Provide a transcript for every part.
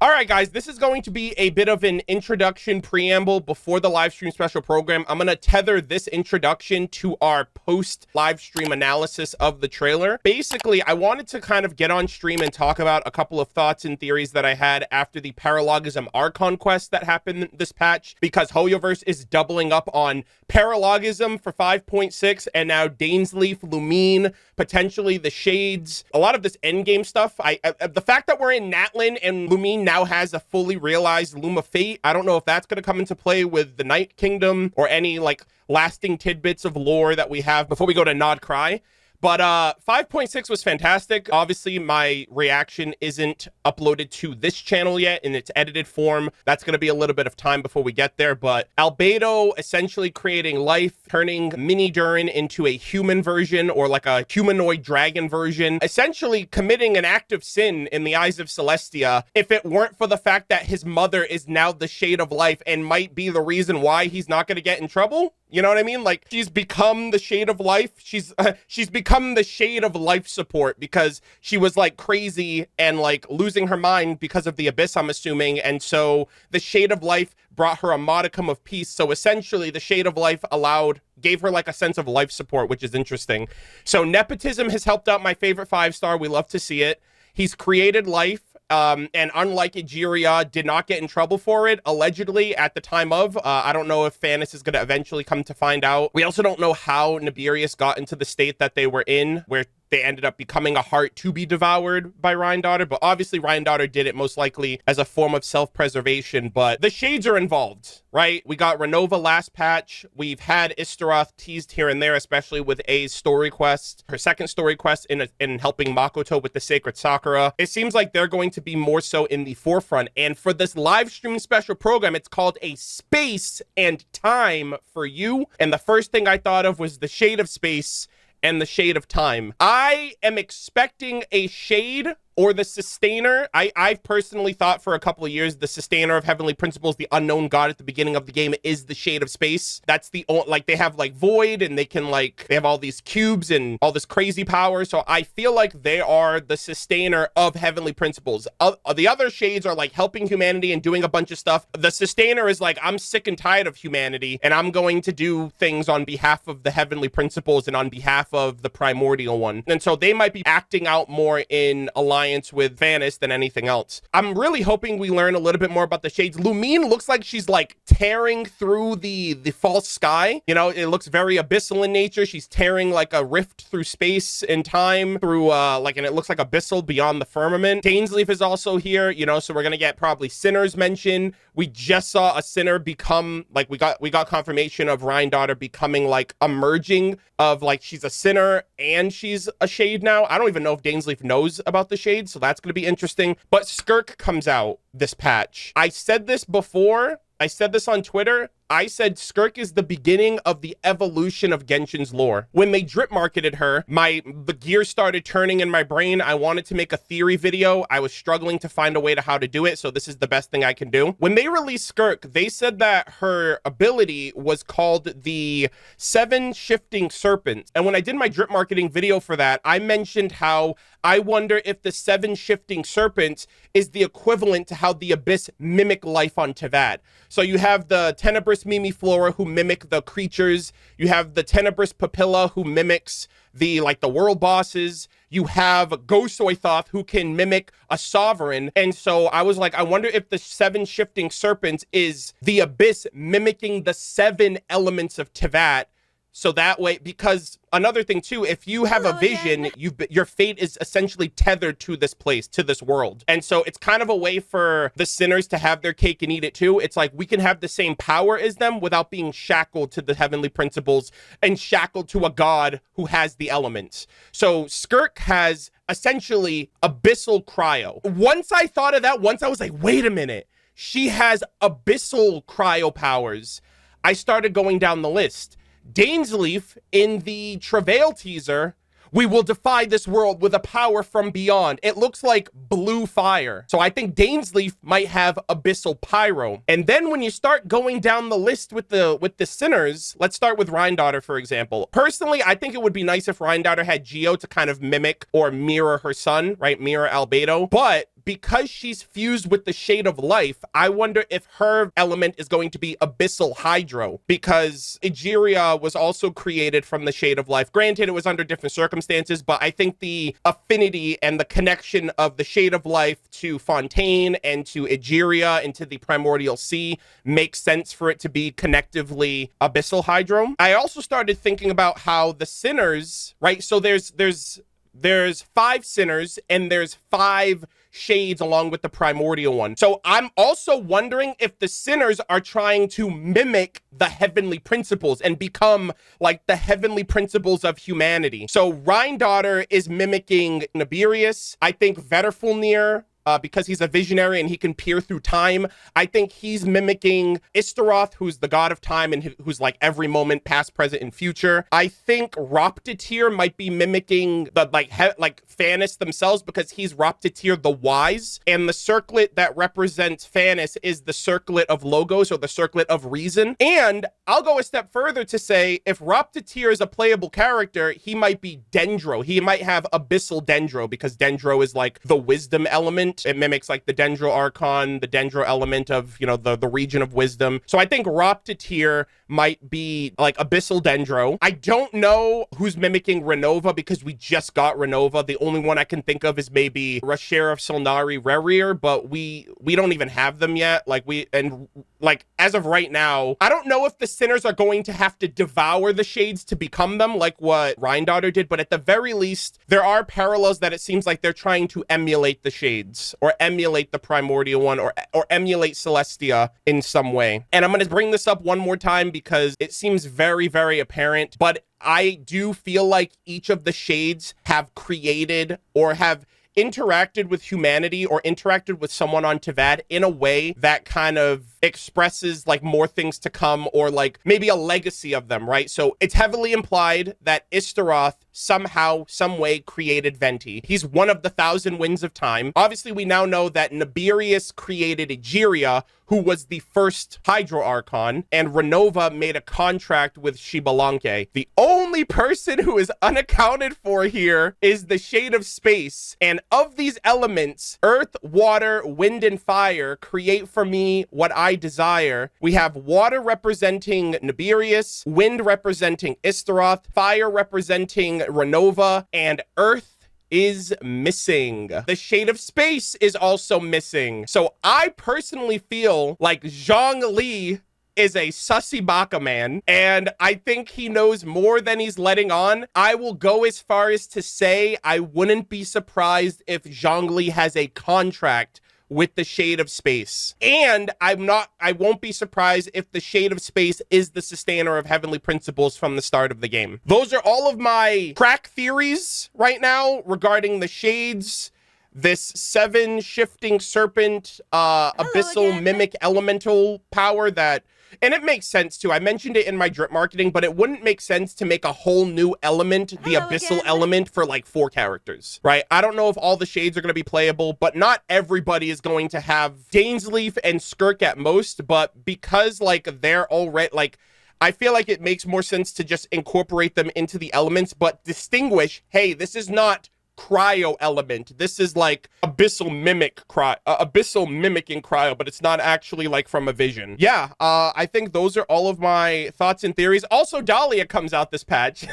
All right, guys, this is going to be a bit of an introduction preamble before the live stream special program. I'm going to tether this introduction to our post live stream analysis of the trailer. Basically, I wanted to kind of get on stream and talk about a couple of thoughts and theories that I had after the Paralogism Archon quest that happened this patch, because Hoyoverse is doubling up on Paralogism for 5.6 and now Dainsleif, Lumine, potentially the Shades, a lot of this endgame stuff. The fact that we're in Natlin and Lumine now has a fully realized Loom of Fate, I don't know if that's going to come into play with the Night Kingdom or any like lasting tidbits of lore that we have before we go to Nod-Krai. But 5.6 was fantastic. Obviously, my reaction isn't uploaded to this channel yet in its edited form. That's going to be a little bit of time before we get there. But Albedo essentially creating life, turning Mini Durin into a human version or like a humanoid dragon version, essentially committing an act of sin in the eyes of Celestia if it weren't for the fact that his mother is now the Shade of Life and might be the reason why he's not going to get in trouble. You know what I mean? Like, she's become the Shade of Life. She's become the Shade of Life support because she was like crazy and like losing her mind because of the Abyss, I'm assuming. And so the Shade of Life brought her a modicum of peace. So essentially the Shade of Life gave her like a sense of life support, which is interesting. So nepotism has helped out my favorite 5-star. We love to see it. He's created life. And unlike Egeria, did not get in trouble for it, allegedly, at the time of. I don't know if Fanis is going to eventually come to find out. We also don't know how Nibirius got into the state that they were in, where they ended up becoming a heart to be devoured by Ryandaughtr, but obviously Ryandaughtr did it most likely as a form of self-preservation, but the Shades are involved, right? We got Renova last patch. We've had Istaroth teased here and there, especially with A's story quest, her second story quest in helping Makoto with the Sacred Sakura. It seems like they're going to be more so in the forefront, and for this live stream special program, it's called A Space and Time for You, and the first thing I thought of was the Shade of Space and the Shade of Time. I am expecting a Shade or the Sustainer. I've personally thought for a couple of years the Sustainer of Heavenly Principles, the unknown god at the beginning of the game, is the Shade of Space. That's the like, they have like Void and they have all these cubes and all this crazy power. So I feel like they are the Sustainer of Heavenly Principles. The other Shades are like helping humanity and doing a bunch of stuff. The Sustainer is like, I'm sick and tired of humanity and I'm going to do things on behalf of the Heavenly Principles and on behalf of the Primordial One. And so they might be acting out more in alliance with Fanis than anything else. I'm really hoping we learn a little bit more about the Shades. Lumine looks like she's like tearing through the false sky. You know, it looks very abyssal in nature. She's tearing like a rift through space and time through and it looks like abyssal beyond the firmament. Dainsleif is also here, you know, so we're gonna get probably Sinners mentioned. We just saw a Sinner become like, we got confirmation of Ryandaughtr becoming like a merging of like, she's a Sinner and she's a Shade now. I don't even know if Dainsleif knows about the Shade, so that's going to be interesting. But Skirk comes out this patch. I said this before. I said this on Twitter. I said Skirk is the beginning of the evolution of Genshin's lore. When they drip marketed her, the gears started turning in my brain. I wanted to make a theory video. I was struggling to find a way to how to do it, so this is the best thing I can do. When they released Skirk, they said that her ability was called the 7 Shifting Serpents. And when I did my drip marketing video for that, I mentioned how I wonder if the 7 Shifting Serpents is the equivalent to how the Abyss mimic life on Teyvat. So you have the Tenebrous Mimiflora who mimic the creatures. You have the Tenebrous Papilla who mimics the world bosses. You have Gosoithoth who can mimic a sovereign. And so I was like, I wonder if the 7 Shifting Serpents is the Abyss mimicking the 7 elements of Teyvat. So that way, because another thing too, if you have a vision, your fate is essentially tethered to this place, to this world. And so it's kind of a way for the Sinners to have their cake and eat it too. It's like, we can have the same power as them without being shackled to the Heavenly Principles and shackled to a god who has the elements. So Skirk has essentially abyssal cryo. Once I thought of that, once I was like, wait a minute, she has abyssal cryo powers, I started going down the list. Dainsleif, in the Travail teaser, we will defy this world with a power from beyond. It looks like blue fire. So I think Dainsleif might have abyssal pyro. And then when you start going down the list with the Sinners, let's start with Ryandaughtr, for example. Personally, I think it would be nice if Ryandaughtr had Geo to kind of mimic or mirror her son, right? Mirror Albedo. But because she's fused with the Shade of Life, I wonder if her element is going to be Abyssal Hydro, because Egeria was also created from the Shade of Life. Granted, it was under different circumstances, but I think the affinity and the connection of the Shade of Life to Fontaine and to Egeria and to the Primordial Sea makes sense for it to be connectively Abyssal Hydro. I also started thinking about how the Sinners, right? So there's 5 Sinners and there's 5 shades along with the primordial one. So I'm also wondering if the Sinners are trying to mimic the heavenly principles and become like the heavenly principles of humanity. So Rhine-Daughter is mimicking Nibirius. I think Vetterfulnir, because he's a visionary and he can peer through time, I think he's mimicking Istaroth, who's the god of time and who's like every moment, past, present, and future. I think Roptatyr might be mimicking the like Fanis themselves, because he's Roptatyr the wise, and the circlet that represents Fanis is the circlet of Logos, or the circlet of reason. And I'll go a step further to say, if Roptatyr is a playable character, he might be Dendro. He might have Abyssal Dendro, because Dendro is like the wisdom element. It mimics like the Dendro Archon, the Dendro element of, you know, the region of wisdom. So I think Roptatyr might be like Abyssal Dendro. I don't know who's mimicking Renova, because we just got Renova. The only one I can think of is maybe Rasheriff Solnari Rerir, but we don't even have them yet. Like as of right now, I don't know if the Sinners are going to have to devour the shades to become them, like what Rhine-Daughter did, but at the very least, there are parallels that it seems like they're trying to emulate the shades, or emulate the primordial one, or emulate Celestia in some way. And I'm going to bring this up one more time because it seems very, very apparent, but I do feel like each of the shades have created or have interacted with humanity or interacted with someone on Teyvat in a way that kind of expresses like more things to come, or like maybe a legacy of them, right? So it's heavily implied that Istaroth somehow, some way created Venti. He's one of the 1,000 Winds of Time. Obviously, we now know that Nibirius created Egeria, who was the first Hydro Archon, and Renova made a contract with Xbalanque. The only person who is unaccounted for here is the Shade of Space. And of these elements, Earth, Water, Wind, and Fire create for me what I desire. We have water representing Nibirius, wind representing Istaroth, fire representing Renova, and earth is missing. The Shade of Space is also missing. So I personally feel like Zhongli is a sussy baka man, and I think he knows more than he's letting on. I will go as far as to say I wouldn't be surprised if Zhongli has a contract with the Shade of Space. And I won't be surprised if the Shade of Space is the sustainer of heavenly principles from the start of the game. Those are all of my crack theories right now regarding the Shades, this 7 shifting serpent, abyssal mimic elemental power that, and it makes sense too. I mentioned it in my drip marketing, but it wouldn't make sense to make a whole new element, the abyssal element, for like 4 characters, right? I don't know if all the shades are going to be playable, but not everybody is going to have Dainsleif and Skirk at most. But because like they're already like, I feel like it makes more sense to just incorporate them into the elements, but distinguish, hey, this is not cryo element. This is like abyssal mimicking cryo, but it's not actually like from a vision. Yeah, I think those are all of my thoughts and theories. Also, Dahlia comes out this patch.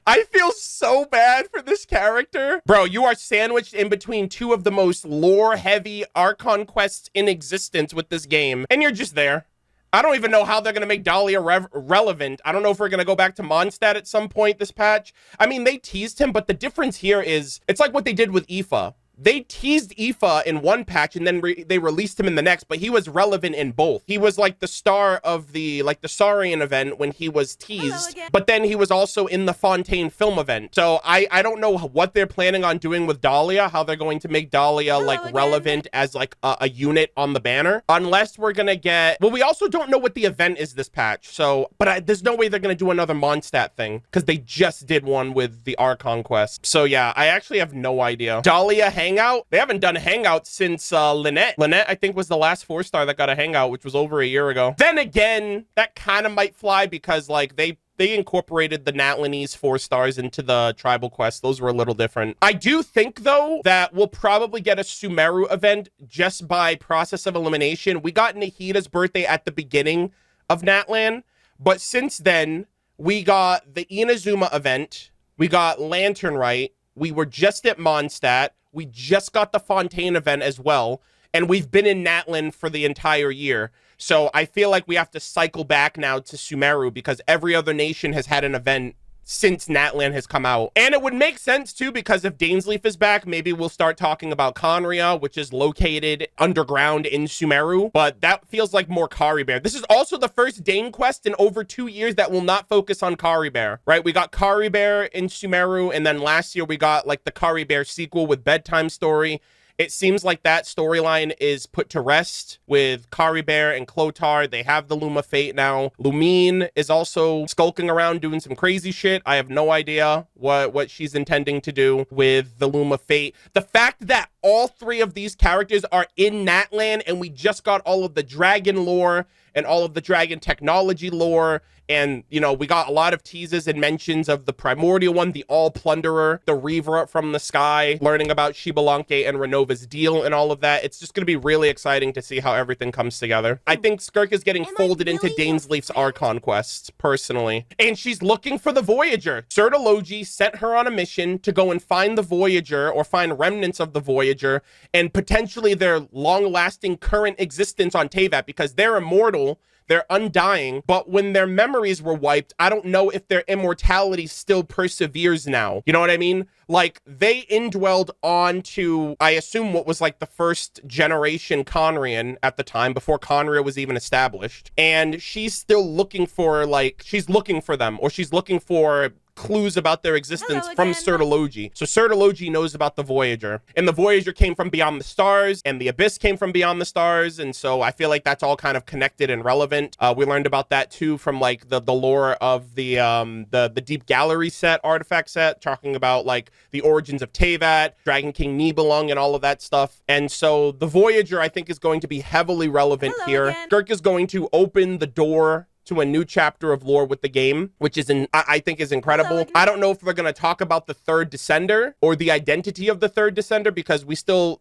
I feel so bad for this character. Bro, you are sandwiched in between 2 of the most lore-heavy Archon quests in existence with this game, and you're just there. I don't even know how they're going to make Dahlia relevant. I don't know if we're going to go back to Mondstadt at some point this patch. I mean, they teased him, but the difference here is it's like what they did with Aoife. They teased Aoife in one patch and then they released him in the next, but he was relevant in both. He was like the star of the Saurian event when he was teased, but then he was also in the Fontaine film event. So I don't know what they're planning on doing with Dahlia, how they're going to make Dahlia like relevant as like a unit on the banner, unless we're gonna get, well, we also don't know what the event is this patch. So, but there's no way they're gonna do another Mondstadt thing because they just did one with the Archon quest. So yeah, I actually have no idea. Dahlia Hangout? They haven't done a Hangout since Lynette. Lynette, I think, was the last 4-star that got a Hangout, which was over a year ago. Then again, that kind of might fly because, like, they they incorporated the Natlanese 4 stars into the tribal quest. Those were a little different. I do think, though, that we'll probably get a Sumeru event just by process of elimination. We got Nahida's birthday at the beginning of Natlan, but since then, we got the Inazuma event, we got Lantern Rite, we were just at Mondstadt, we just got the Fontaine event as well, and we've been in Natlan for the entire year. So I feel like we have to cycle back now to Sumeru because every other nation has had an event since Natlan has come out. And it would make sense too, because if Dainsleif is back, maybe we'll start talking about Conria, which is located underground in Sumeru, but that feels like more Kari Bear. This is also the first Dane quest in over 2 years that will not focus on Kari Bear, right? We got Kari Bear in Sumeru, and then last year we got like the Kari Bear sequel with Bedtime Story. It seems like that storyline is put to rest with Kari Bear and Clotar. They have the Loom of Fate now. Lumine is also skulking around doing some crazy shit. I have no idea what she's intending to do with the Loom of Fate. The fact that all 3 of these characters are in Natlan and we just got all of the dragon lore and all of the dragon technology lore. And, you know, we got a lot of teases and mentions of the primordial one, the All Plunderer, the Reaver from the sky, learning about Shibalanke and Renova's deal and all of that. It's just going to be really exciting to see how everything comes together. I think Skirk is getting folded into Dainsleif's Archon quests, personally. And she's looking for the Voyager. Sertology sent her on a mission to go and find the Voyager, or find remnants of the Voyager, and potentially their long-lasting current existence on Teyvat, because they're immortal. They're undying, but when their memories were wiped, I don't know if their immortality still perseveres now. You know what I mean? Like, they indwelled onto, I assume, what was like the first generation Conrian at the time, before Conria was even established. And she's still looking for, like, she's looking for them, or she's looking for clues about their existence from Sertology. So Sertology knows about the Voyager, and the Voyager came from beyond the stars, and the Abyss came from beyond the stars, and so I feel like that's all kind of connected and relevant. We learned about that too from like the lore of the Deep Gallery set, artifact set, talking about like the origins of Teyvat, Dragon King Nibelung, and all of that stuff. And so the Voyager, I think, is going to be heavily relevant here. Skirk is going to open the door to a new chapter of lore with the game, which is, I think, is incredible. I don't know if we're going to talk about the third Descender or the identity of the third Descender, because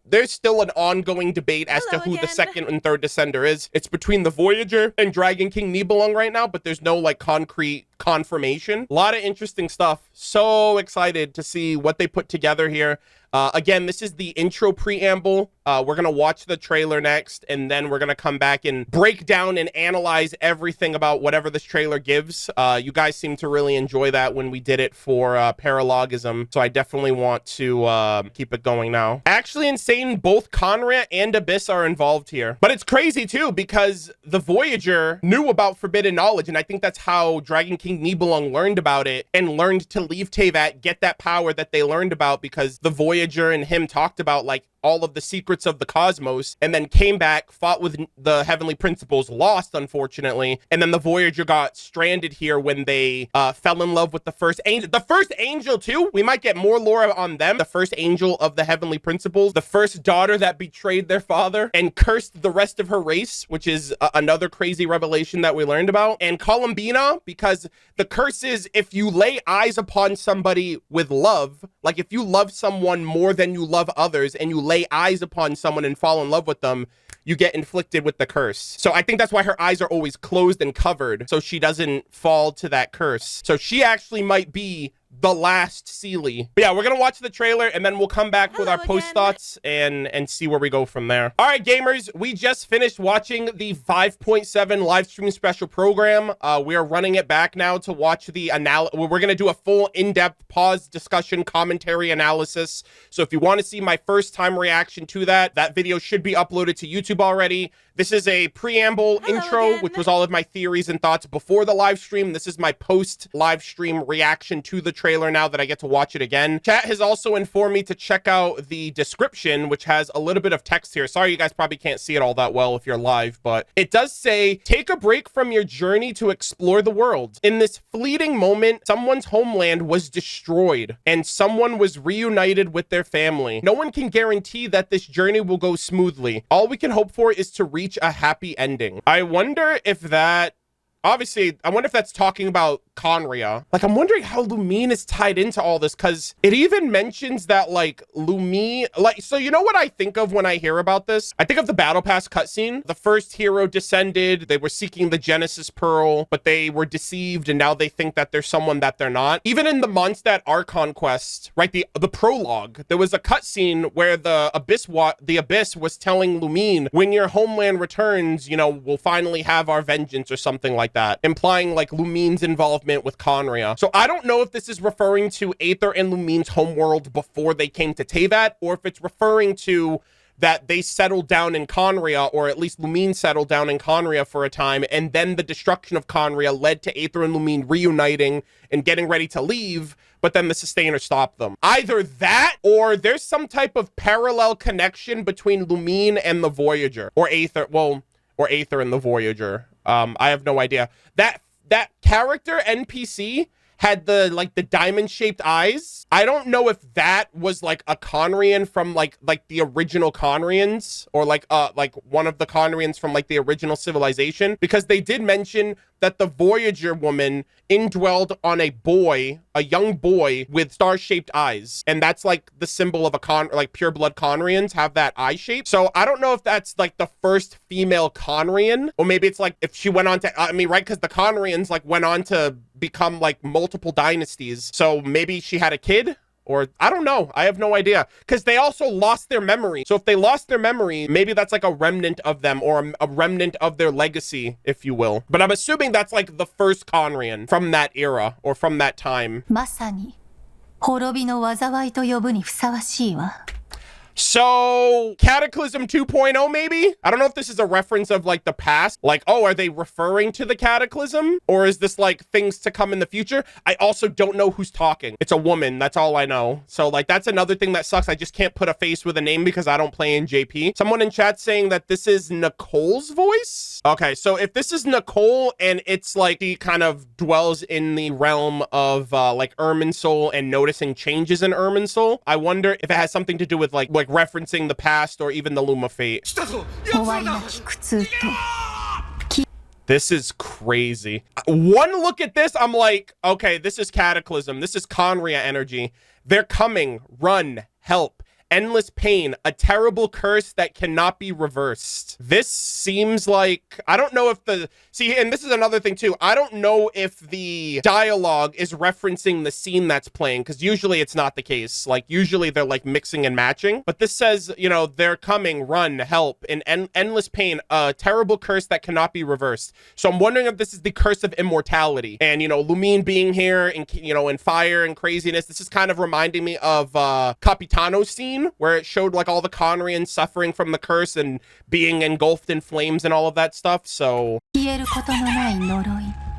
there's still an ongoing debate as to who the second and third Descender is. It's between the Voyager and Dragon King Nibelung right now, but there's no like concrete confirmation. A lot of interesting stuff. So excited to see what they put together here. Again, this is the intro preamble. We're going to watch the trailer next, and then we're going to come back and break down and analyze everything about whatever this trailer gives. You guys seem to really enjoy that when we did it for Paralogism, so I definitely want to keep it going now. Actually insane, both Conria and Abyss are involved here. But it's crazy, too, because the Voyager knew about forbidden knowledge, and I think that's how Dragon King Nibelung learned about it and learned to leave Teyvat, get that power that they learned about, because the Voyager and him talked about like all of the secrets of the cosmos, and then came back, fought with the Heavenly Principles, lost, unfortunately, and then the Voyager got stranded here when they fell in love with the first angel. The first angel, too! We might get more lore on them. The first angel of the Heavenly Principles, the first daughter that betrayed their father and cursed the rest of her race, which is another crazy revelation that we learned about. And Columbina, because the curse is, if you lay eyes upon somebody with love, like if you love someone more than you love others, and you lay eyes upon someone and fall in love with them, you get inflicted with the curse. So I think that's why her eyes are always closed and covered, so she doesn't fall to that curse. So she actually might be the last Seelie. But yeah, we're gonna watch the trailer, and then we'll come back with our post thoughts and see where we go from there. All right, gamers, we just finished watching the 5.7 live stream special program. We are running it back now to watch the we're gonna do a full in-depth pause discussion commentary analysis. So if you want to see my first time reaction to that video should be uploaded to YouTube already. This is a preamble intro, which was all of my theories and thoughts before the live stream. This is my post live stream reaction to the trailer now that I get to watch it again. Chat has also informed me to check out the description, which has a little bit of text here. Sorry, you guys probably can't see it all that well if you're live, but it does say, take a break from your journey to explore the world. In this fleeting moment, someone's homeland was destroyed and someone was reunited with their family. No one can guarantee that this journey will go smoothly. All we can hope for is to reach a happy ending. I wonder if that obviously, I wonder if that's talking about Conria. Like, I'm wondering how Lumine is tied into all this, because it even mentions that, like, Lumine, like, so you know what I think of when I hear about this? I think of the Battle Pass cutscene. The first hero descended, they were seeking the Genesis Pearl, but they were deceived, and now they think that they're someone that they're not. Even in the Mondstadt Archon quest, right, the prologue, there was a cutscene where the Abyss was telling Lumine, when your homeland returns, you know, we'll finally have our vengeance or something like that, implying like Lumine's involvement with Conria. So I don't know if this is referring to Aether and Lumine's homeworld before they came to Teyvat, or if it's referring to that they settled down in Conria, or at least Lumine settled down in Conria for a time, and then the destruction of Conria led to Aether and Lumine reuniting and getting ready to leave, but then the Sustainer stopped them. Either that, or there's some type of parallel connection between Lumine and the Voyager, or Aether, well, or Aether and the Voyager. I have no idea. That character NPC had the diamond-shaped eyes. I don't know if that was like a Conrian from like the original Conrians, or like one of the Conrians from like the original civilization, because they did mention that the Voyager woman indwelled on a young boy with star-shaped eyes, and that's like the symbol of like pure blood Conrians have that eye shape. So I don't know if that's like the first female Conrian, or maybe it's like if she went on to, I mean, right, because the Conrians like went on to become like multiple dynasties, so maybe she had a kid. Or I don't know. I have no idea, because they also lost their memory. So if they lost their memory, maybe that's like a remnant of them, or a remnant of their legacy, if you will. But I'm assuming that's like the first Conrian from that era, or from that time. まさに滅びの災いと呼ぶにふさわしいわ。 So, Cataclysm 2.0 maybe? I don't know if this is a reference of like the past. Like, oh, are they referring to the Cataclysm? Or is this like things to come in the future? I also don't know who's talking. It's a woman, that's all I know. So like, that's another thing that sucks. I just can't put a face with a name because I don't play in JP. Someone in chat saying that this is Nicole's voice? Okay, so if this is Nicole and it's like she kind of dwells in the realm of like Irminsul and noticing changes in Irminsul, I wonder if it has something to do with like referencing the past or even the Loom of Fate. 終わりなき苦痛と This is crazy. One look at this, I'm like, okay, this is Cataclysm. This is Conria energy. They're coming. Run. Help. Endless pain. A terrible curse that cannot be reversed. This seems like, I don't know if the, see, and this is another thing too. I don't know if the dialogue is referencing the scene that's playing, because usually it's not the case. Like, usually they're like mixing and matching. But this says, you know, they're coming, run, help, an endless pain, a terrible curse that cannot be reversed. So I'm wondering if this is the curse of immortality. And, you know, Lumine being here and, you know, and fire and craziness. This is kind of reminding me of Capitano's scene, where it showed like all the Conrians suffering from the curse and being engulfed in flames and all of that stuff. So 消えることのない呪い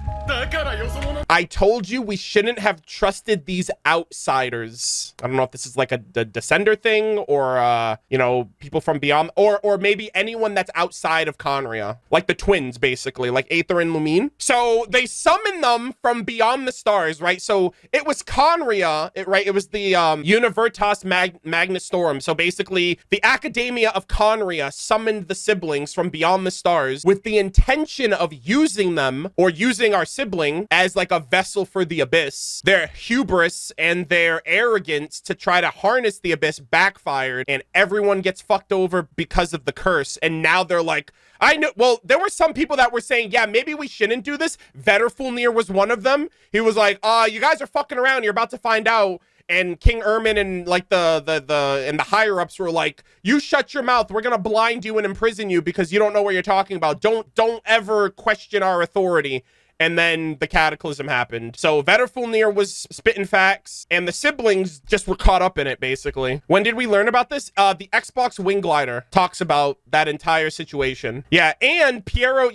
I told you we shouldn't have trusted these outsiders. I don't know if this is like a Descender thing, or you know, people from beyond, or maybe anyone that's outside of Conria, like the twins, basically, like Aether and Lumine. So they summon them from beyond the stars, right? So it was Conria, right? It was the Univertas Magnastorum. So basically, the Academia of Conria summoned the siblings from beyond the stars with the intention of using them, or using our sibling as like a vessel for the Abyss. Their hubris and their arrogance to try to harness the Abyss backfired, and everyone gets fucked over because of the curse. And now they're like, I know, well, there were some people that were saying, yeah, maybe we shouldn't do this. Vetterfulnir was one of them. He was like, you guys are fucking around, you're about to find out. And King Ermin and like the higher ups were like, you shut your mouth, we're gonna blind you and imprison you because you don't know what you're talking about. Don't ever question our authority. And then the Cataclysm happened. So Vetterfulnir was spitting facts, and the siblings just were caught up in it, basically. When did we learn about this? The Xbox Wing Glider talks about that entire situation. Yeah, and Piero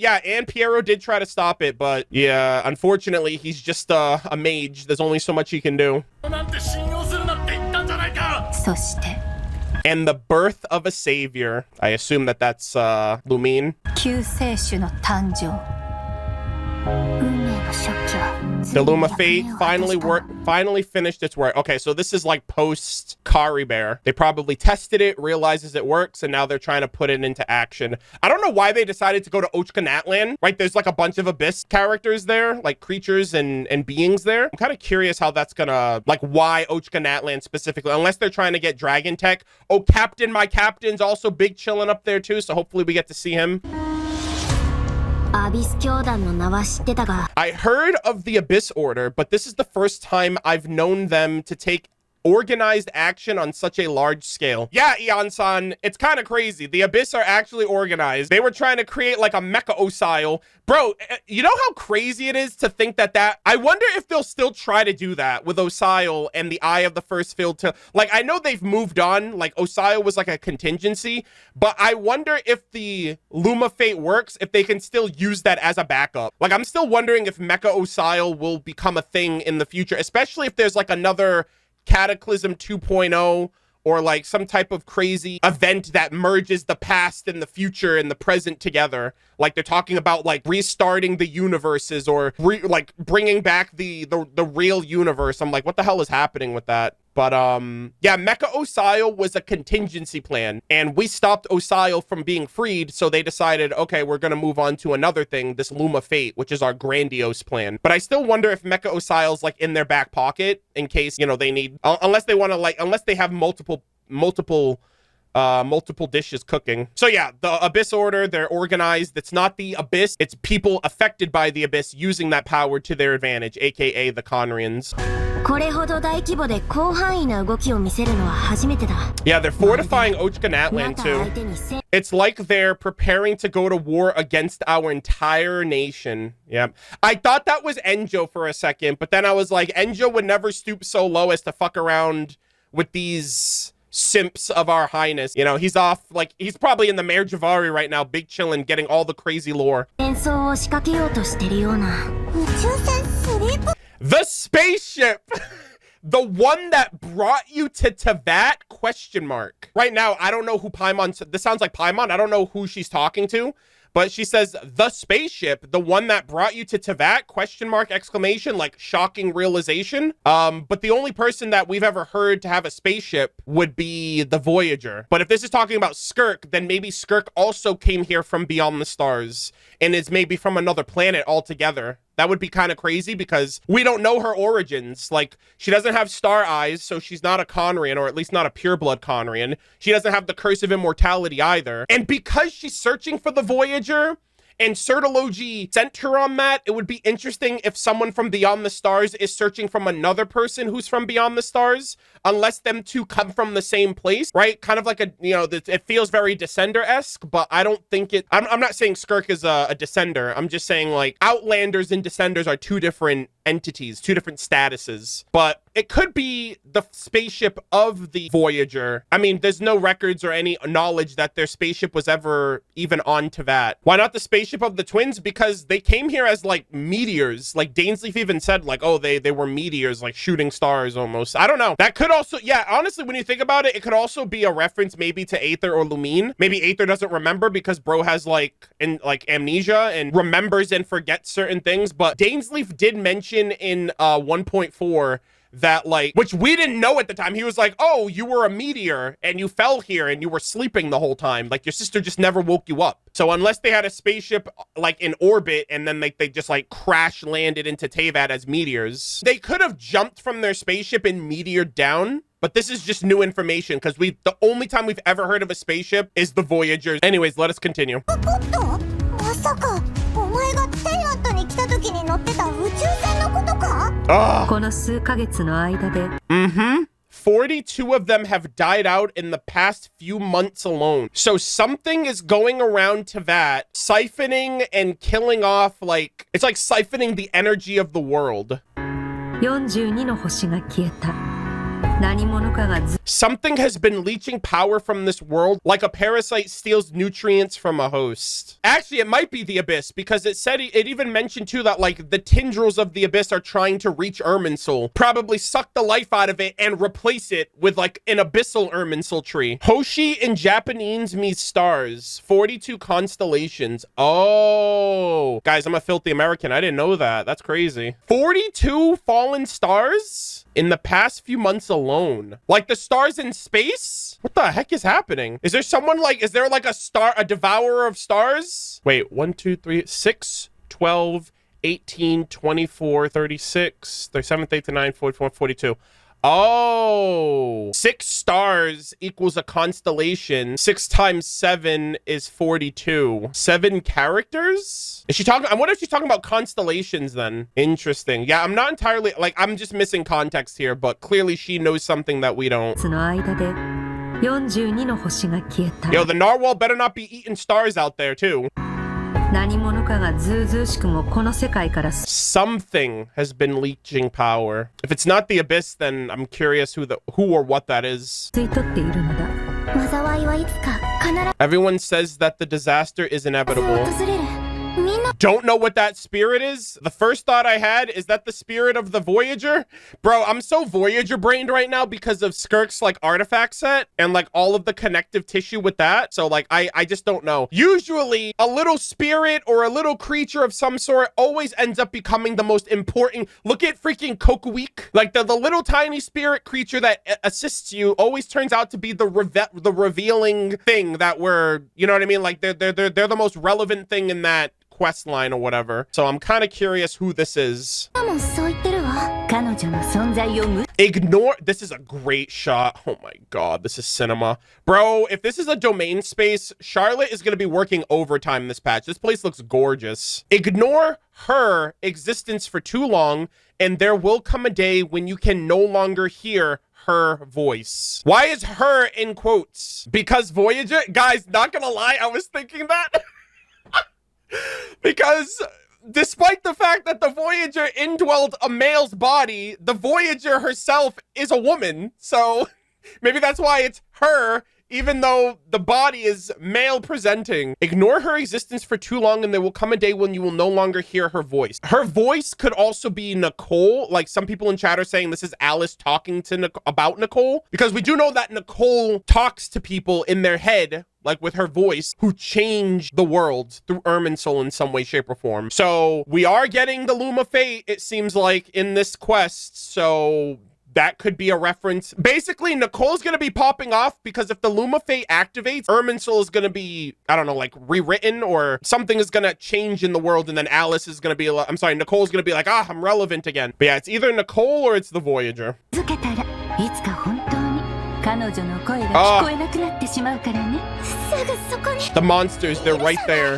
did try to stop it, but yeah, unfortunately, he's just a mage. There's only so much he can do. そして And the birth of a savior. I assume that that's Lumine. 救世主の誕生 The Loom of Fate finally finished its work. Okay, so this is like post Kari Bear. They probably tested it, realizes it works, and now they're trying to put it into action. I don't know why they decided to go to Ochkanatlan, right? There's like a bunch of Abyss characters there, like creatures and beings there. I'm kind of curious how that's gonna, like, why Ochkanatlan specifically, unless they're trying to get Dragon Tech. Oh, my captain's also big chilling up there too, so hopefully we get to see him. I heard of the Abyss Order, but this is the first time I've known them to take organized action on such a large scale. Yeah, Ian-san, it's kind of crazy. The Abyss are actually organized. They were trying to create like a mecha Osile. Bro, you know how crazy it is to think that I wonder if they'll still try to do that with Osile and the Eye of the First Field to, like, I know they've moved on, like Osile was like a contingency, but I wonder if the Loom of Fate works, if they can still use that as a backup. Like, I'm still wondering if mecha Osile will become a thing in the future, especially if there's like another Cataclysm 2.0 or like some type of crazy event that merges the past and the future and the present together. Like they're talking about like restarting the universes or like bringing back the real universe. I'm like, what the hell is happening with that? But yeah, Mecha Osile was a contingency plan, and we stopped Osile from being freed, so they decided, okay, we're gonna move on to another thing, this Loom of Fate, which is our grandiose plan. But I still wonder if Mecha Osile's like in their back pocket in case, you know, they need, unless they want to, like, unless they have multiple dishes cooking. So yeah, the Abyss Order, they're organized. It's not the Abyss, it's people affected by the Abyss using that power to their advantage, aka the Conrians. Yeah, they're fortifying Ochkanatlan too. It's like they're preparing to go to war against our entire nation. Yeah. I thought that was Enjo for a second, but then I was like, Enjo would never stoop so low as to fuck around with these simps of our highness. You know, he's off, like, he's probably in the Mare Javari right now, big chillin', getting all the crazy lore. The spaceship! The one that brought you to Teyvat? Question mark. Right now, I don't know who Paimon, this sounds like Paimon, I don't know who she's talking to, but she says, the spaceship, the one that brought you to Teyvat? Question mark, exclamation, like shocking realization. But the only person that we've ever heard to have a spaceship would be the Voyager. But if this is talking about Skirk, then maybe Skirk also came here from beyond the stars and is maybe from another planet altogether. That would be kind of crazy because we don't know her origins. Like, she doesn't have star eyes, so she's not a Conrian, or at least not a pureblood Conrian. She doesn't have the curse of immortality either. And because she's searching for the Voyager, and Sertology sent her on that, it would be interesting if someone from Beyond the Stars is searching from another person who's from Beyond the Stars, unless them two come from the same place, right? Kind of like a, you know, it feels very Descender-esque, but I don't think it, I'm not saying Skirk is a Descender. I'm just saying, like, Outlanders and Descenders are two different entities, two different statuses, but it could be the spaceship of the Voyager. I mean, there's no records or any knowledge that their spaceship was ever even on Teyvat. Why not the spaceship of the twins? Because they came here as like meteors. Like Dainsleif even said, like, oh, they were meteors, like shooting stars almost. I don't know. That could also, yeah, honestly, when you think about it, it could also be a reference maybe to Aether or Lumine. Maybe Aether doesn't remember because bro has like amnesia and remembers and forgets certain things. But Dainsleif did mention in 1.4 that, like, which we didn't know at the time. He was like, oh, you were a meteor and you fell here and you were sleeping the whole time. Like, your sister just never woke you up. So unless they had a spaceship like in orbit and then they just like crash landed into Teyvat as meteors, they could have jumped from their spaceship and meteored down. But this is just new information because the only time we've ever heard of a spaceship is the Voyager. Anyways, let us continue. Mm-hmm. 42 of them have died out in the past few months alone. So something is going around Teyvat, siphoning and killing off, like, it's like siphoning the energy of the world. 42の星が消えた。Something has been leeching power from this world, like a parasite steals nutrients from a host. Actually, it might be the Abyss, because it said, it even mentioned too that like the tendrils of the Abyss are trying to reach Irminsul, probably suck the life out of it and replace it with like an abyssal Irminsul tree. Hoshi in Japanese means stars, 42 constellations. Oh, guys, I'm a filthy American. I didn't know that. That's crazy. 42 fallen stars in the past few months alone. Like the stars in space? What the heck is happening? Is there someone like, is there like a devourer of stars? Wait, 1, 2, 3, 6, 12, 18, 24, 36, 37, 39, 44, 42. Oh, 6 stars equals a constellation. 6 times 7 is 42. 7 characters? Is she talking? I wonder if she's talking about constellations then. Interesting. Yeah, I'm not entirely, like, I'm just missing context here, but clearly she knows something that we don't. Yo, the narwhal better not be eating stars out there too. Something has been leeching power. If it's not the Abyss, then I'm curious who or what that is. Everyone says that the disaster is inevitable. Don't know what that spirit is. The first thought I had is that the spirit of the Voyager. Bro, I'm so Voyager brained right now because of Skirk's like artifact set and like all of the connective tissue with that. So like I just don't know. Usually a little spirit or a little creature of some sort always ends up becoming the most important. Look at freaking Kokuik. Like the little tiny spirit creature that assists you always turns out to be the revealing thing that we're, you know what I mean? Like they're the most relevant thing in that quest line or whatever. So I'm kind of curious who this is. Ignore. This is a great shot. Oh my god, this is cinema. Bro, if this is a domain space, Charlotte is going to be working overtime in this patch. This place looks gorgeous. Ignore her existence for too long, and there will come a day when you can no longer hear her voice. Why is her in quotes? Because Voyager? Guys, not gonna lie, I was thinking that. Because despite the fact that the Voyager indwelled a male's body, the Voyager herself is a woman. So maybe that's why it's her, even though the body is male presenting. Ignore her existence for too long and there will come a day when you will no longer hear her voice. Her voice could also be Nicole. Like some people in chat are saying this is Alice talking to about Nicole, because we do know that Nicole talks to people in their head, like with her voice, who changed the world through Irminsul in some way, shape, or form. So we are getting the Loom of Fate, it seems like, in this quest. So that could be a reference. Basically, Nicole's going to be popping off because if the Loom of Fate activates, Irminsul is going to be, I don't know, like rewritten, or something is going to change in the world, and then Alice is going to be, I'm sorry, Nicole's going to be like, ah, I'm relevant again. But yeah, it's either Nicole or it's the Voyager. The monsters, they're right there.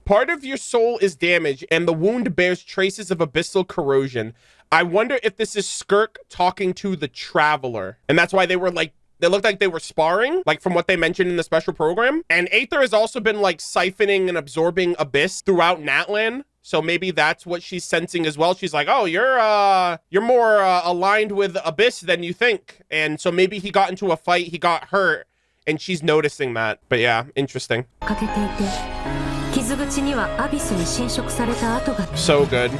Part of your soul is damaged, and the wound bears traces of abyssal corrosion. I wonder if this is Skirk talking to the Traveler, and that's why they were like, they looked like they were sparring, like from what they mentioned in the special program. And Aether has also been like siphoning and absorbing Abyss throughout Natlan. So maybe that's what she's sensing as well. She's like, oh, you're more aligned with Abyss than you think. And so maybe he got into a fight, he got hurt, and she's noticing that. But yeah, interesting. So good.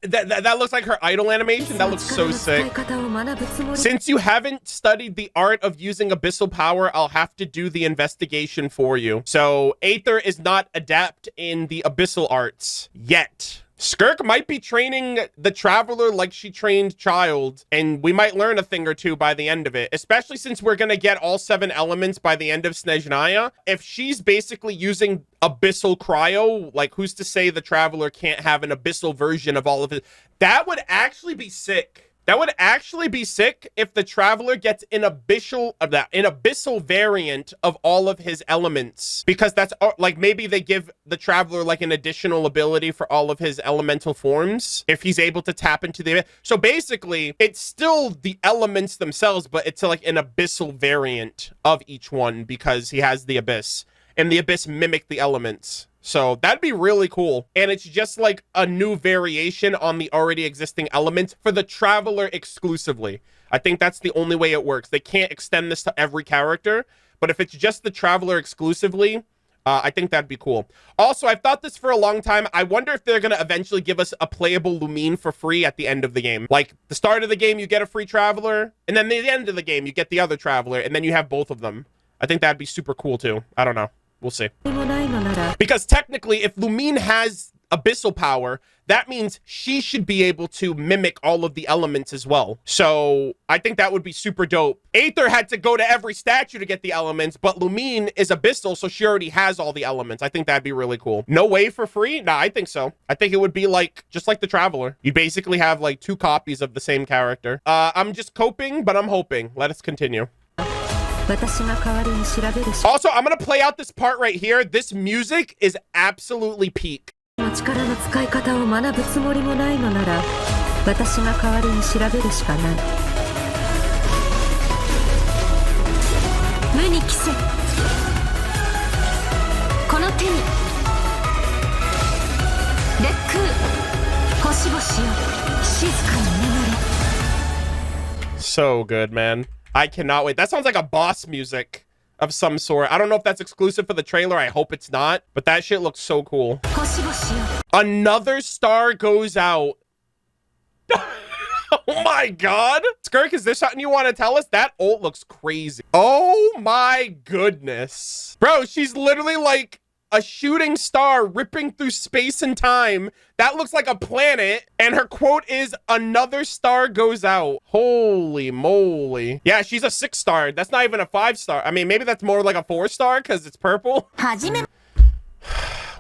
That looks like her idol animation. That looks so sick. Since you haven't studied the art of using abyssal power, I'll have to do the investigation for you. So Aether is not adept in the abyssal arts yet. Skirk might be training the Traveler like she trained Child, and we might learn a thing or two by the end of it, especially since we're going to get all 7 elements by the end of Snezhnaya. If she's basically using abyssal cryo, like who's to say the Traveler can't have an abyssal version of all of it? That would actually be sick. That would actually be sick if the Traveler gets an abyssal variant of all of his elements, because that's like, maybe they give the Traveler like an additional ability for all of his elemental forms if he's able to tap into the, so basically it's still the elements themselves, but it's like an abyssal variant of each one because he has the Abyss, and the Abyss mimic the elements. So that'd be really cool. And it's just like a new variation on the already existing elements for the Traveler exclusively. I think that's the only way it works. They can't extend this to every character, but if it's just the Traveler exclusively, I think that'd be cool. Also, I've thought this for a long time. I wonder if they're going to eventually give us a playable Lumine for free at the end of the game. Like, the start of the game, you get a free Traveler, and then the end of the game, you get the other Traveler, and then you have both of them. I think that'd be super cool, too. I don't know. We'll see. Because technically, if Lumine has abyssal power, that means she should be able to mimic all of the elements as well. So I think that would be super dope. Aether had to go to every statue to get the elements, but Lumine is abyssal, so she already has all the elements. I think that'd be really cool. No way for free? Nah, I think so. I think it would be like, just like the Traveler. You basically have like 2 copies of the same character. I'm just coping, but I'm hoping. Let us continue. Also, I'm gonna play out this part right here. This music is absolutely peak. So good, man. I cannot wait. That sounds like a boss music of some sort. I don't know if that's exclusive for the trailer. I hope it's not, but that shit looks so cool. Another star goes out. Oh my god. Skirk, is there something you want to tell us? That ult looks crazy. Oh my goodness. Bro, she's literally like a shooting star ripping through space and time. That looks like a planet. And her quote is, another star goes out. Holy moly. Yeah, she's a 6-star. That's not even a 5-star. I mean, maybe that's more like a 4-star because it's purple.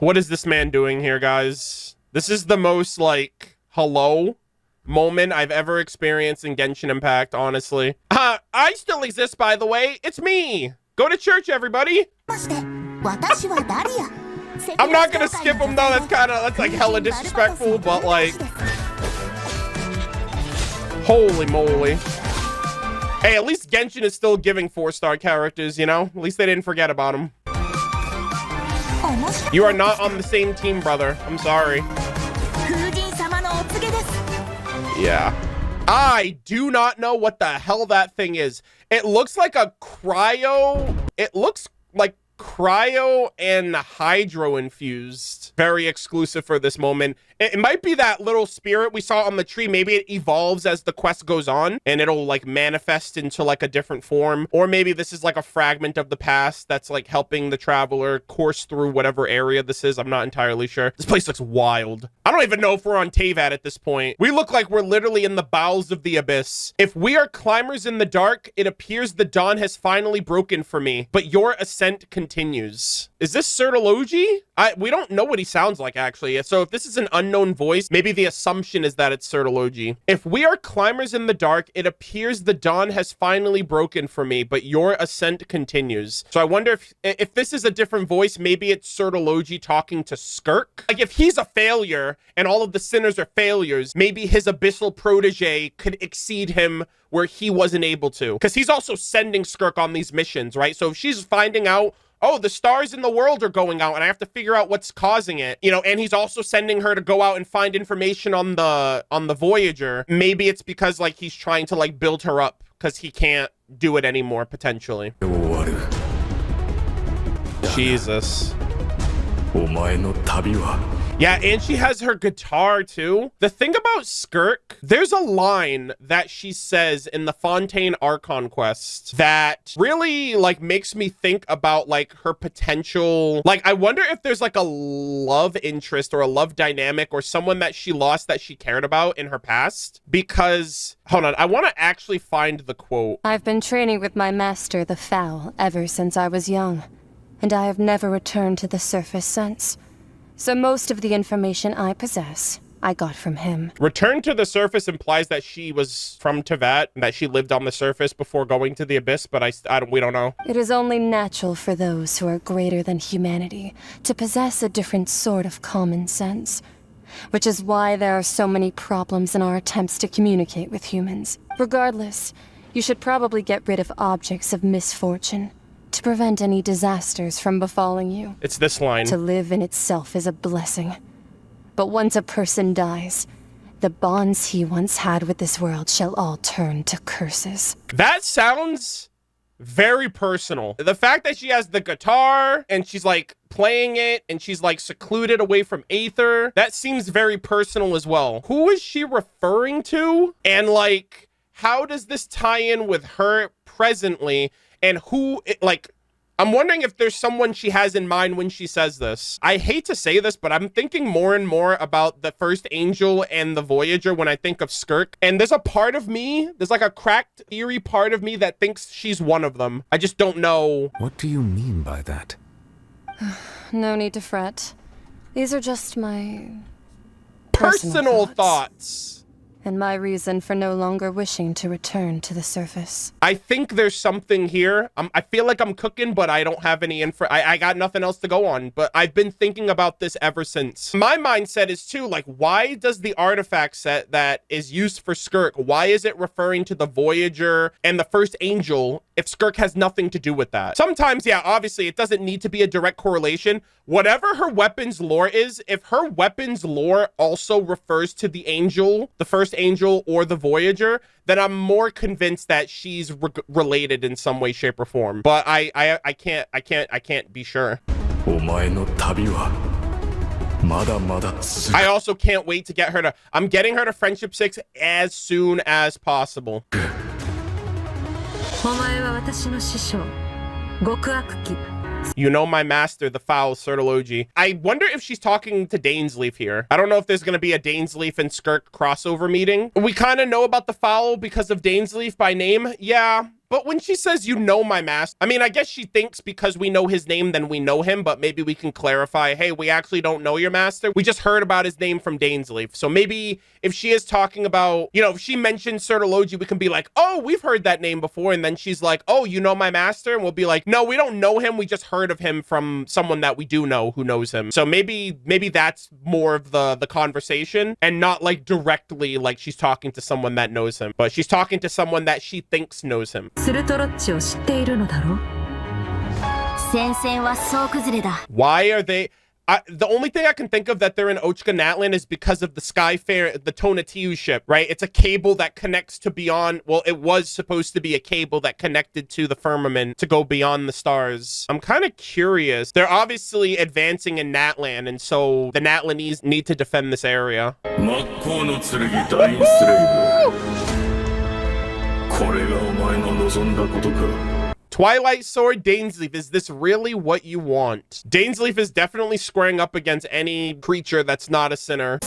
What is this man doing here, guys? This is the most like hello moment I've ever experienced in Genshin Impact, honestly. I still exist, by the way. It's me. Go to church, everybody. I'm not gonna skip him though. That's like hella disrespectful, but like, holy moly. Hey, at least Genshin is still giving 4-star characters, you know? At least they didn't forget about him. You are not on the same team, brother. I'm sorry. Yeah. I do not know what the hell that thing is. It looks like a cryo. It looks like cryo and hydro infused. Very exclusive for this moment. It might be that little spirit we saw on the tree. Maybe it evolves as the quest goes on and it'll like manifest into like a different form. Or maybe this is like a fragment of the past that's like helping the Traveler course through whatever area this is. I'm not entirely sure. This place looks wild. I don't even know if we're on Teyvat at this point. We look like we're literally in the bowels of the abyss. If we are climbers in the dark, it appears the dawn has finally broken for me, but your ascent continues. Is this Sertology? We don't know what he sounds like, actually. So if this is an unknown voice, maybe the assumption is that it's Sertology. If we are climbers in the dark, it appears the dawn has finally broken for me, but your ascent continues. So I wonder if this is a different voice, maybe it's Sertology talking to Skirk. Like if he's a failure and all of the sinners are failures, maybe his abyssal protege could exceed him where he wasn't able to. Because he's also sending Skirk on these missions, right? So if she's finding out, oh, the stars in the world are going out and I have to figure out what's causing it, you know, and he's also sending her to go out and find information on the Voyager. Maybe it's because like he's trying to like build her up because he can't do it anymore, potentially. Jesus. Yeah, and she has her guitar too. The thing about Skirk, there's a line that she says in the Fontaine Archon quest that really like makes me think about like her potential. Like, I wonder if there's like a love interest or a love dynamic or someone that she lost that she cared about in her past. Because, hold on, I want to actually find the quote. I've been training with my master, the Foul, ever since I was young, and I have never returned to the surface since. So most of the information I possess, I got from him. Return to the surface implies that she was from Teyvat, that she lived on the surface before going to the abyss, but we don't know. It is only natural for those who are greater than humanity to possess a different sort of common sense, which is why there are so many problems in our attempts to communicate with humans. Regardless, you should probably get rid of objects of misfortune. to prevent any disasters from befalling you. It's this line. To live in itself is a blessing. But once a person dies, the bonds he once had with this world shall all turn to curses. That sounds very personal. The fact that she has the guitar and she's like playing it and she's like secluded away from Aether, that seems very personal as well. Who is she referring to? And like, how does this tie in with her presently? And who, like, I'm wondering if there's someone she has in mind when she says this. I hate to say this, but I'm thinking more and more about the First Angel and the Voyager when I think of Skirk. And there's a part of me, there's like a cracked theory part of me that thinks she's one of them. I just don't know. What do you mean by that? No need to fret. These are just my Personal thoughts. And my reason for no longer wishing to return to the surface. I think there's something here. I feel like I'm cooking, but I don't have any info. I got nothing else to go on, but I've been thinking about this ever since. My mindset is too, like, why does the artifact set that is used for Skirk, why is it referring to the Voyager and the First Angel if Skirk has nothing to do with that? Sometimes, yeah, obviously it doesn't need to be a direct correlation. Whatever her weapons lore is, if her weapons lore also refers to the Angel, the First Angel or the Voyager, then I'm more convinced that she's related in some way, shape, or form. But I can't be sure. I also can't wait to get her to, I'm getting her to Friendship 6 as soon as possible. You know my master, the foul Sertology. I wonder if she's talking to Dainsleif here. I don't know if there's going to be a Dainsleif and Skirk crossover meeting. We kind of know about the foul because of Dainsleif by name. Yeah. But when she says, you know my master, I mean, I guess she thinks because we know his name, then we know him, but maybe we can clarify, hey, we actually don't know your master. We just heard about his name from Dainsleif. So maybe if she is talking about, you know, if she mentions Sertology, we can be like, oh, we've heard that name before. And then she's like, oh, you know my master? And we'll be like, no, we don't know him. We just heard of him from someone that we do know who knows him. So maybe that's more of the conversation and not like directly like she's talking to someone that knows him, but she's talking to someone that she thinks knows him. Why are they... the only thing I can think of that they're in Ochka Natlan is because of the Skyfarer, the Tonatiuh ship, right? It's a cable that connects to beyond... Well, it was supposed to be a cable that connected to the firmament to go beyond the stars. I'm kind of curious. They're obviously advancing in Natlan, and so the Natlanese need to defend this area. Twilight Sword Dainsleif, is this really what you want? Dainsleif is definitely squaring up against any creature that's not a sinner.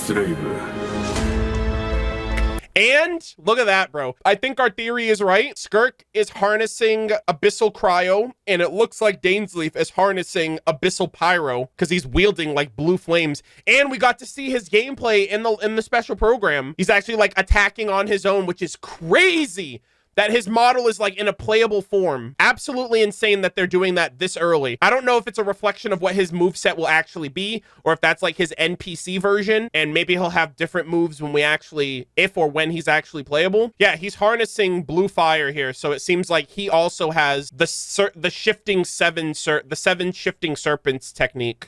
And look at that, bro. I think our theory is right. Skirk is harnessing Abyssal Cryo, and it looks like Dainsleif is harnessing Abyssal Pyro because he's wielding like blue flames. And we got to see his gameplay in the special program. He's actually like attacking on his own, which is crazy. That his model is like in a playable form. Absolutely insane that they're doing that this early. I don't know if it's a reflection of what his moveset will actually be, or if that's like his NPC version, and maybe he'll have different moves when we actually, if or when he's actually playable. Yeah, he's harnessing blue fire here, so it seems like he also has the seven shifting serpents technique.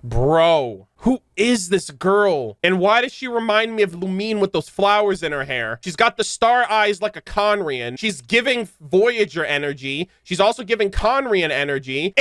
Bro, who is this girl? And why does she remind me of Lumine with those flowers in her hair? She's got the star eyes like a Conrian. She's giving Voyager energy. She's also giving Conrian energy.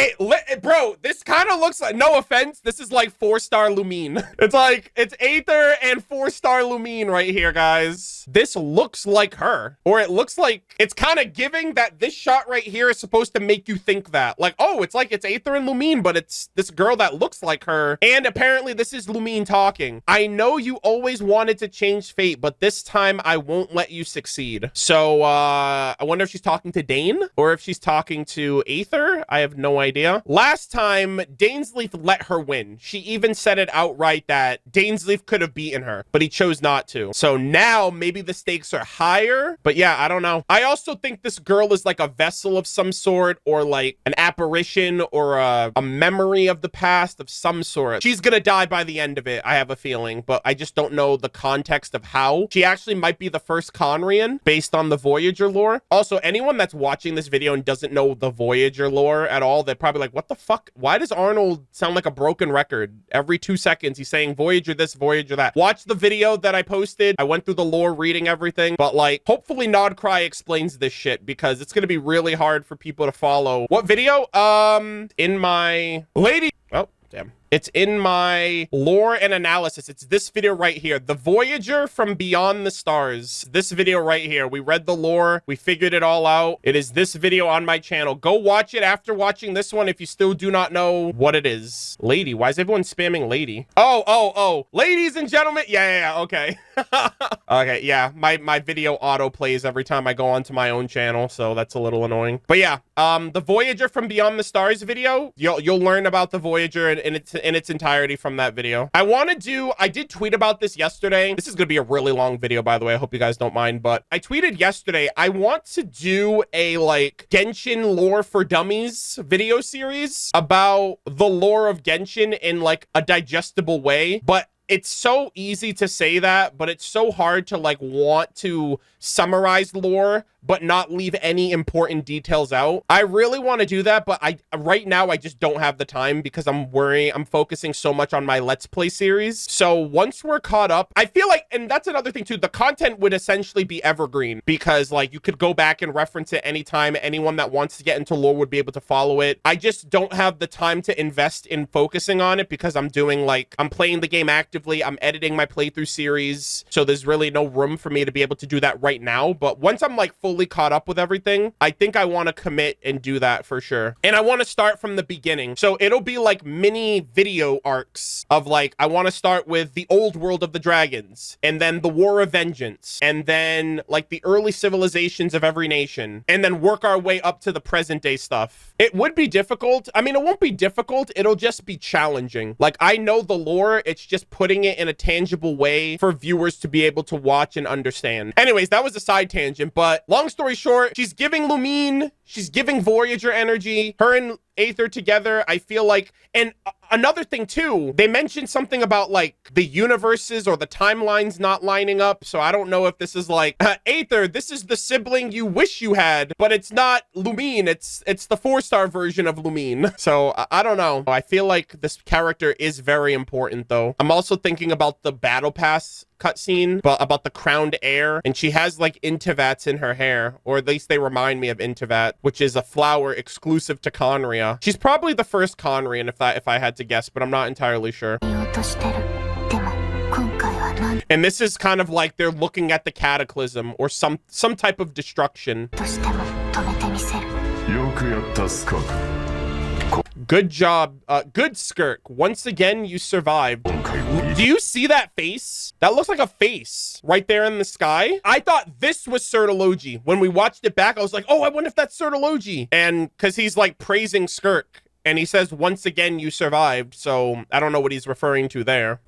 Bro, this kind of looks like, no offense, this is like 4-star Lumine. It's like, it's Aether and 4-star Lumine right here, guys. This looks like her. Or it looks like, it's kind of giving that this shot right here is supposed to make you think that. Like, oh, it's like it's Aether and Lumine, but it's this girl that looks like her. And apparently this is Lumine talking. I know you always wanted to change fate, but this time I won't let you succeed. So I wonder if she's talking to Dane or if she's talking to Aether. I have no idea. Last time Dainsleif let her win. She even said it outright that Dainsleif could have beaten her, but he chose not to. So now maybe the stakes are higher, but yeah, I don't know. I also think this girl is like a vessel of some sort, or like an apparition or a memory of the past of some sort. She's gonna die by the the end of it, I have a feeling, but I just don't know the context of how. She actually might be the first Conrian based on the Voyager lore. Also, anyone that's watching this video and doesn't know the Voyager lore at all, they're probably like, what the fuck? Why does Arnold sound like a broken record? Every 2 seconds, he's saying Voyager this, Voyager that. Watch the video that I posted. I went through the lore, reading everything, but like, hopefully Nod-Krai explains this shit because it's going to be really hard for people to follow. What video? In my lady. Oh, damn. It's in my lore and analysis. It's this video right here. The Voyager from Beyond the Stars. This video right here. We read the lore. We figured it all out. It is this video on my channel. Go watch it after watching this one if you still do not know what it is. Lady. Why is everyone spamming lady? Oh. Ladies and gentlemen. Yeah. Okay. Okay, yeah. My video auto plays every time I go onto my own channel, so that's a little annoying. But yeah, the Voyager from Beyond the Stars video, you'll learn about the Voyager in its entirety from that video. I did tweet about this yesterday. This is gonna be a really long video, by the way. I hope you guys don't mind, but I tweeted yesterday, I want to do a like Genshin lore for dummies video series about the lore of Genshin in like a digestible way, but it's so easy to say that, but it's so hard to like want to summarize lore but not leave any important details out. I really want to do that, but right now I just don't have the time because I'm focusing so much on my Let's Play series. So once we're caught up, I feel like, and that's another thing too, the content would essentially be evergreen because like you could go back and reference it anytime. Anyone that wants to get into lore would be able to follow it. I just don't have the time to invest in focusing on it because I'm playing the game actively. I'm editing my playthrough series. So there's really no room for me to be able to do that right now. But once I'm like fully caught up with everything, I think I want to commit and do that for sure. And I want to start from the beginning. So it'll be like mini video arcs of like, I want to start with the old world of the dragons and then the War of Vengeance and then like the early civilizations of every nation and then work our way up to the present day stuff. It would be difficult. I mean, it won't be difficult. It'll just be challenging. Like I know the lore. It's just putting it in a tangible way for viewers to be able to watch and understand. Anyways, that was a side tangent, but long story short, she's giving Lumine, she's giving Voyager energy, her and Aether together, I feel like. And another thing too, they mentioned something about like the universes or the timelines not lining up. So I don't know if this is like, Aether, this is the sibling you wish you had, but it's not Lumine. It's the 4-star version of Lumine. So I don't know. I feel like this character is very important though. I'm also thinking about the Battle Pass cutscene, but about the crowned heir, and she has like Teyvats in her hair, or at least they remind me of Teyvat, which is a flower exclusive to Conria. She's probably the first Conrian if I had to guess, but I'm not entirely sure. And this is kind of like they're looking at the cataclysm or some type of destruction. Good job. Good Skirk. Once again, you survived. Do you see that face? That looks like a face right there in the sky. I thought this was Sertology. When we watched it back, I was like, oh, I wonder if that's Sertology. And because he's like praising Skirk. And he says, once again, you survived. So I don't know what he's referring to there.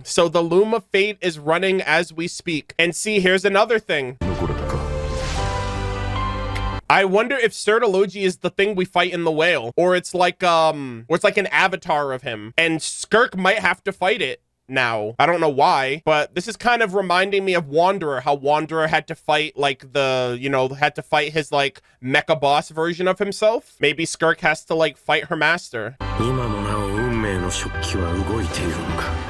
So the loom of fate is running as we speak. And see, here's another thing. I wonder if Sertology is the thing we fight in the whale, or it's like an avatar of him, and Skirk might have to fight it now. I don't know why, but this is kind of reminding me of Wanderer, how Wanderer had to fight like had to fight his like mecha boss version of himself. Maybe Skirk has to like fight her master.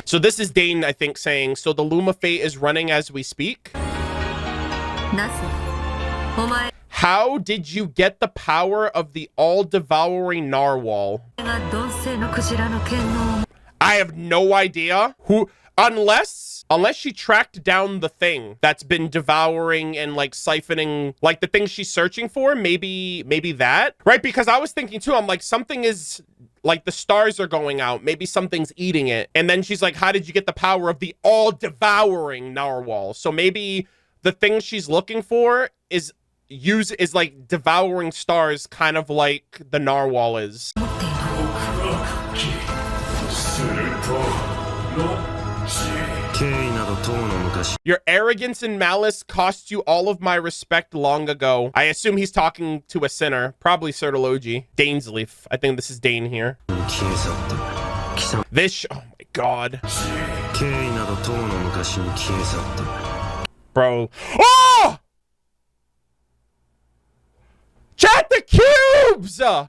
So this is Dane, I think, saying, so the loom of fate is running as we speak. How did you get the power of the all-devouring narwhal? I have no idea. Unless she tracked down the thing that's been devouring and like siphoning like the thing she's searching for, maybe that, right? Because I was thinking too, I'm like, something is like the stars are going out, maybe something's eating it. And then she's like, how did you get the power of the all-devouring narwhal? So maybe the thing she's looking for is like devouring stars, kind of like the narwhal is. Your arrogance and malice cost you all of my respect long ago. I assume he's talking to a sinner, probably Sertology. Dainsleif. I think this is Dane here. This, oh my god. Bro. Oh! Chat, the cubes! On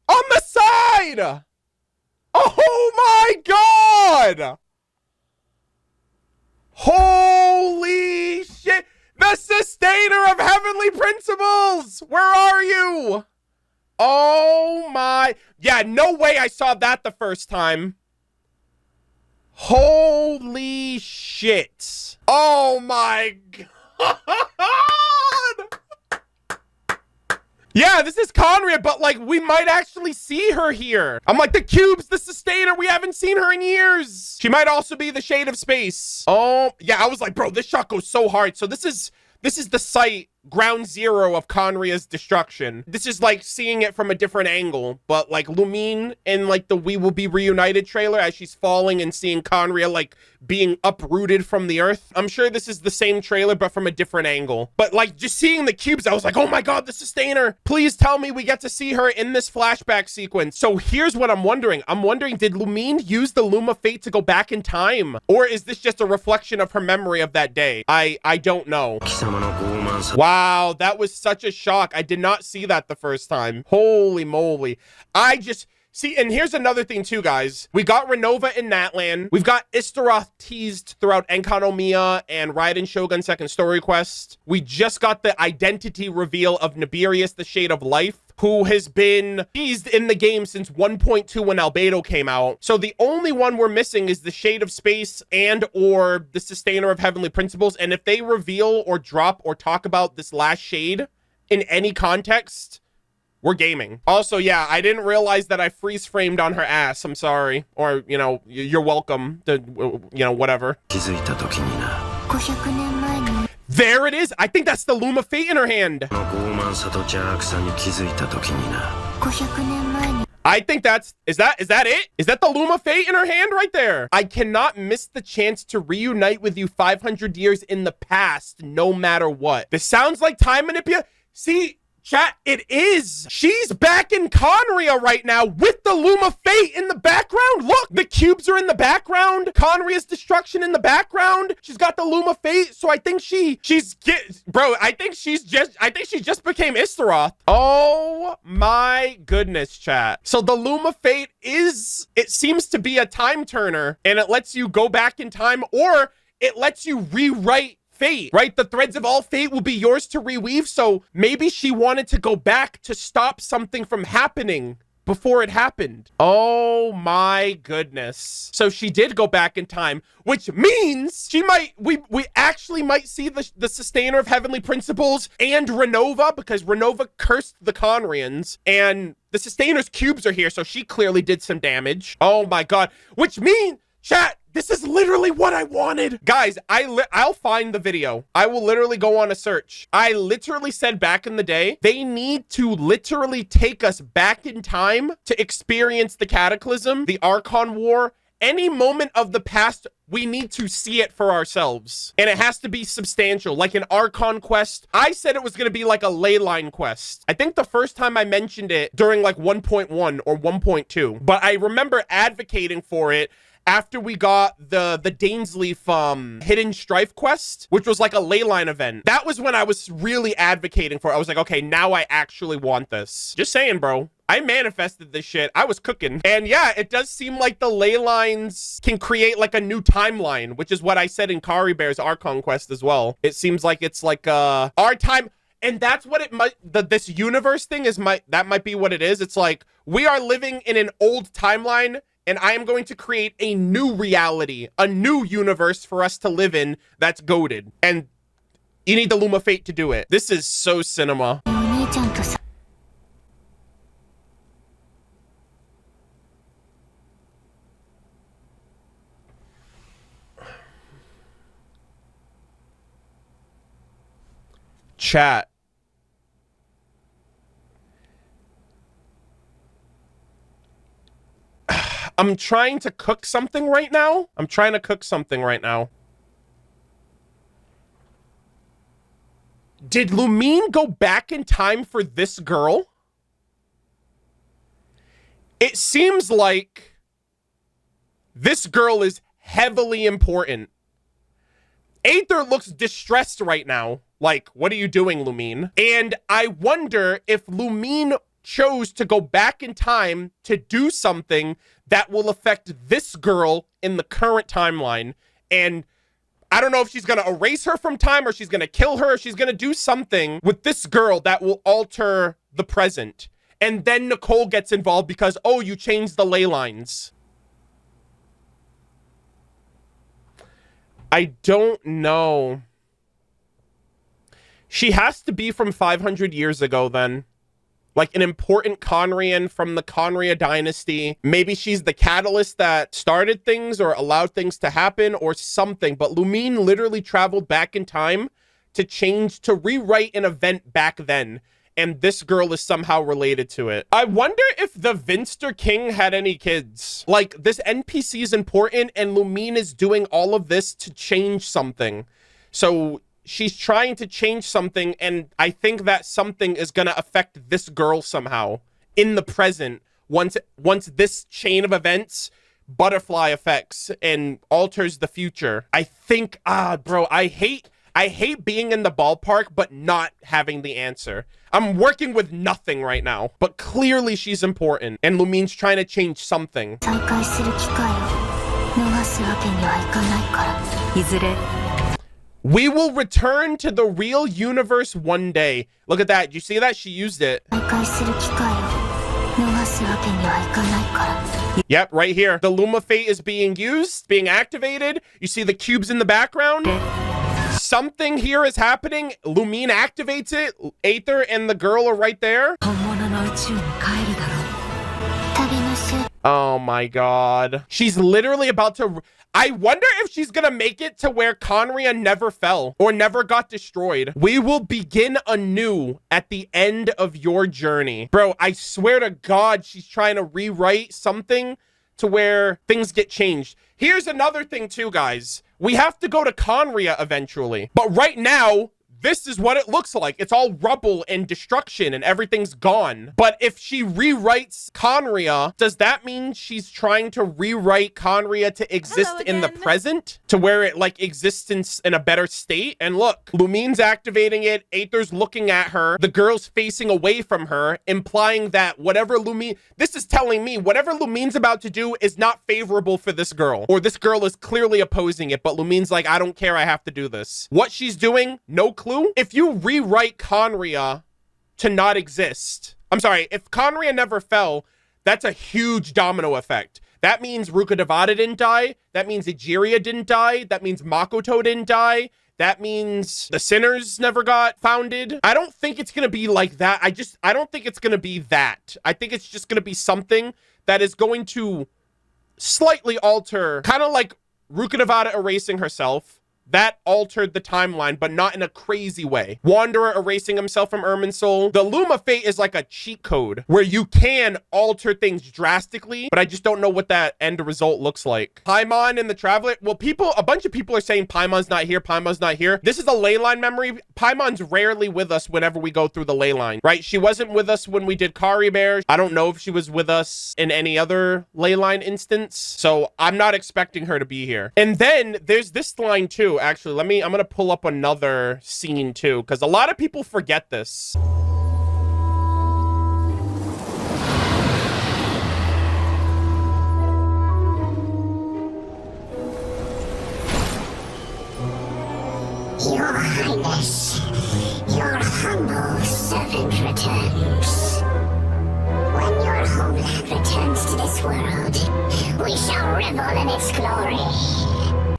the side! Oh my god! Holy shit! The sustainer of heavenly principles! Where are you? Oh my... Yeah, no way I saw that the first time. Holy shit. Oh my god! Yeah, this is Conria, but like we might actually see her here. I'm like, the cube's the sustainer. We haven't seen her in years. She might also be the shade of space. Oh, yeah, I was like, bro, this shot goes so hard. So this is the site, ground zero of Conria's destruction. This is like seeing it from a different angle, but like Lumine in like the We Will Be Reunited trailer as she's falling and seeing Conria like being uprooted from the earth. I'm sure this is the same trailer, but from a different angle. But like just seeing the cubes, I was like, oh my god, the sustainer. Please tell me we get to see her in this flashback sequence. So here's what I'm wondering. I'm wondering, did Lumine use the Loom of Fate to go back in time? Or is this just a reflection of her memory of that day? I don't know. Wow, that was such a shock. I did not see that the first time. Holy moly. I just... See, and here's another thing too, guys. We got Renova in Natlan. We've got Istaroth teased throughout Enkanomiya and Raiden Shogun Second Story Quest. We just got the identity reveal of Nibirius, the Shade of Life, who has been teased in the game since 1.2 when Albedo came out. So the only one we're missing is the Shade of Space and or the Sustainer of Heavenly Principles. And if they reveal or drop or talk about this last shade in any context, we're gaming. Also, yeah, I didn't realize that I freeze framed on her ass. I'm sorry. Or, you know, you're welcome to, you know, whatever. There it is. I think that's the Loom of Fate in her hand. I think that's, is that it? Is that the Loom of Fate in her hand right there? I cannot miss the chance to reunite with you 500 years in the past, no matter what. This sounds like time manipulation. See, chat, it is. She's back in Conria right now with the Loom of Fate in the background. Look, the cubes are in the background. Conria's destruction in the background. She's got the Loom of Fate. So I think she just became Istaroth. Oh my goodness, chat. So the Loom of Fate it seems to be a time turner, and it lets you go back in time, or it lets you rewrite fate, right? The threads of all fate will be yours to reweave. So maybe she wanted to go back to stop something from happening before it happened. Oh my goodness. So she did go back in time, which means we actually might see the Sustainer of Heavenly Principles and Renova, because Renova cursed the Conrians, and the Sustainer's cubes are here, so she clearly did some damage. Oh my god. Which means, chat, this is literally what I wanted. Guys, I'll find the video. I will literally go on a search. I literally said back in the day, they need to literally take us back in time to experience the Cataclysm, the Archon War, any moment of the past. We need to see it for ourselves. And it has to be substantial, like an Archon quest. I said it was going to be like a Leyline quest. I think the first time I mentioned it during like 1.1 or 1.2, but I remember advocating for it after we got the Dainsleif Hidden Strife quest, which was like a Leyline event. That was when I was really advocating for it. I was like, okay, now I actually want this. Just saying, bro. I manifested this shit. I was cooking. And yeah, it does seem like the ley lines can create like a new timeline, which is what I said in Kari Bear's Archon quest as well. It seems like it's like our time. And that's what it might, this universe thing is, that might be what it is. It's like, we are living in an old timeline, and I am going to create a new reality, a new universe for us to live in that's goated. And you need the Loom of Fate to do it. This is so cinema. Chat. I'm trying to cook something right now. Did Lumine go back in time for this girl? It seems like this girl is heavily important. Aether looks distressed right now. Like, what are you doing, Lumine? And I wonder if Lumine chose to go back in time to do something that will affect this girl in the current timeline. And I don't know if she's going to erase her from time or she's going to kill her. Or she's going to do something with this girl that will alter the present. And then Nicole gets involved because, oh, you changed the ley lines. I don't know. She has to be from 500 years ago then. Like an important Conrian from the Conria dynasty. Maybe she's the catalyst that started things or allowed things to happen or something. But Lumine literally traveled back in time to change, to rewrite an event back then. And this girl is somehow related to it. I wonder if the Vinster King had any kids. Like, this NPC is important and Lumine is doing all of this to change something. So she's trying to change something, and I think that something is going to affect this girl somehow in the present once this chain of events butterfly effects and alters the future. I think, bro, I hate being in the ballpark but not having the answer. I'm working with nothing right now, but clearly she's important and Lumine's trying to change something. We will return to the real universe one day. Look at that. You see that? She used it. Yep, right here. The Luma Fate is being used, being activated. You see the cubes in the background? Something here is happening. Lumine activates it. Aether and the girl are right there. Oh my god. She's literally about to... I wonder if she's gonna make it to where Conria never fell or never got destroyed. We will begin anew at the end of your journey. Bro, I swear to God, she's trying to rewrite something to where things get changed. Here's another thing too, guys. We have to go to Conria eventually. But right now, this is what it looks like. It's all rubble and destruction and everything's gone. But if she rewrites Conria, does that mean she's trying to rewrite Conria to exist in the present? To where it like exists in a better state? And look, Lumine's activating it. Aether's looking at her. The girl's facing away from her, implying that whatever Lumine... This is telling me whatever Lumine's about to do is not favorable for this girl. Or this girl is clearly opposing it, but Lumine's like, I don't care, I have to do this. What she's doing, no clue. If you rewrite Conria to not exist, I'm sorry, if Conria never fell, that's a huge domino effect. That means Ruka Devada didn't die. That means Egeria didn't die. That means Makoto didn't die. That means the Sinners never got founded. I don't think it's going to be like that. I don't think it's going to be that. I think it's just going to be something that is going to slightly alter, kind of like Ruka Devada erasing herself. That altered the timeline, but not in a crazy way. Wanderer erasing himself from Irminsul. The Luma Fate is like a cheat code where you can alter things drastically, but I just don't know what that end result looks like. Paimon and the Traveler. Well, a bunch of people are saying Paimon's not here. Paimon's not here. This is a ley line memory. Paimon's rarely with us whenever we go through the ley line, right? She wasn't with us when we did Kari Bear. I don't know if she was with us in any other ley line instance, so I'm not expecting her to be here. And then there's this line too. Actually, I'm gonna pull up another scene too, because a lot of people forget this. Your Highness, your humble servant returns. When your homeland returns to this world, we shall revel in its glory.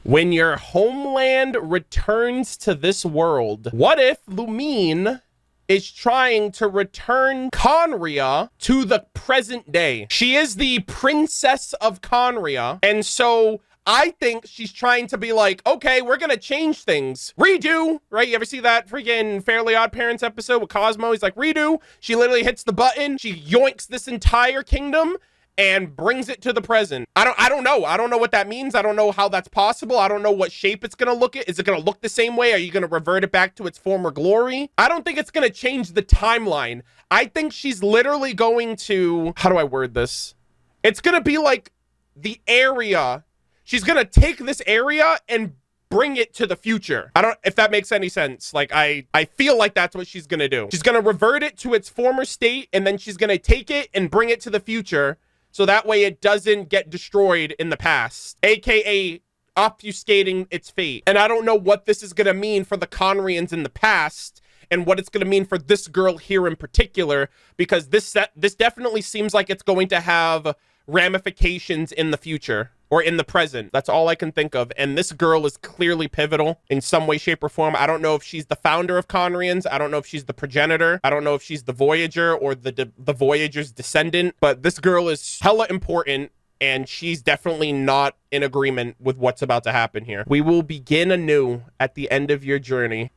When your homeland returns to this world, what if Lumine is trying to return Conria to the present day? She is the princess of Conria, and so I think she's trying to be like, okay, we're gonna change things. Redo, right? You ever see that freaking Fairly Odd Parents episode with Cosmo? He's like, redo. She literally hits the button. She yoinks this entire kingdom. and brings it to the present. I don't know. I don't know what that means. I don't know how that's possible. I don't know what shape it's going to look at. Is it going to look the same way? Are you going to revert it back to its former glory? I don't think it's going to change the timeline. I think she's literally going to, how do I word this? It's going to be like the area. She's going to take this area and bring it to the future. I don't, if that makes any sense. Like, I feel like that's what she's going to do. She's going to revert it to its former state, and then she's going to take it and bring it to the future. So that way it doesn't get destroyed in the past, aka obfuscating its fate. And I don't know what this is going to mean for the Conrians in the past and what it's going to mean for this girl here in particular, because this definitely seems like it's going to have ramifications in the future or in the present. That's all I can think of. And this girl is clearly pivotal in some way, shape, or form. I don't know if she's the founder of Conrians. I don't know if she's the progenitor. I don't know if she's the Voyager or the Voyager's descendant. But this girl is hella important, and she's definitely not in agreement with what's about to happen here. We will begin anew at the end of your journey.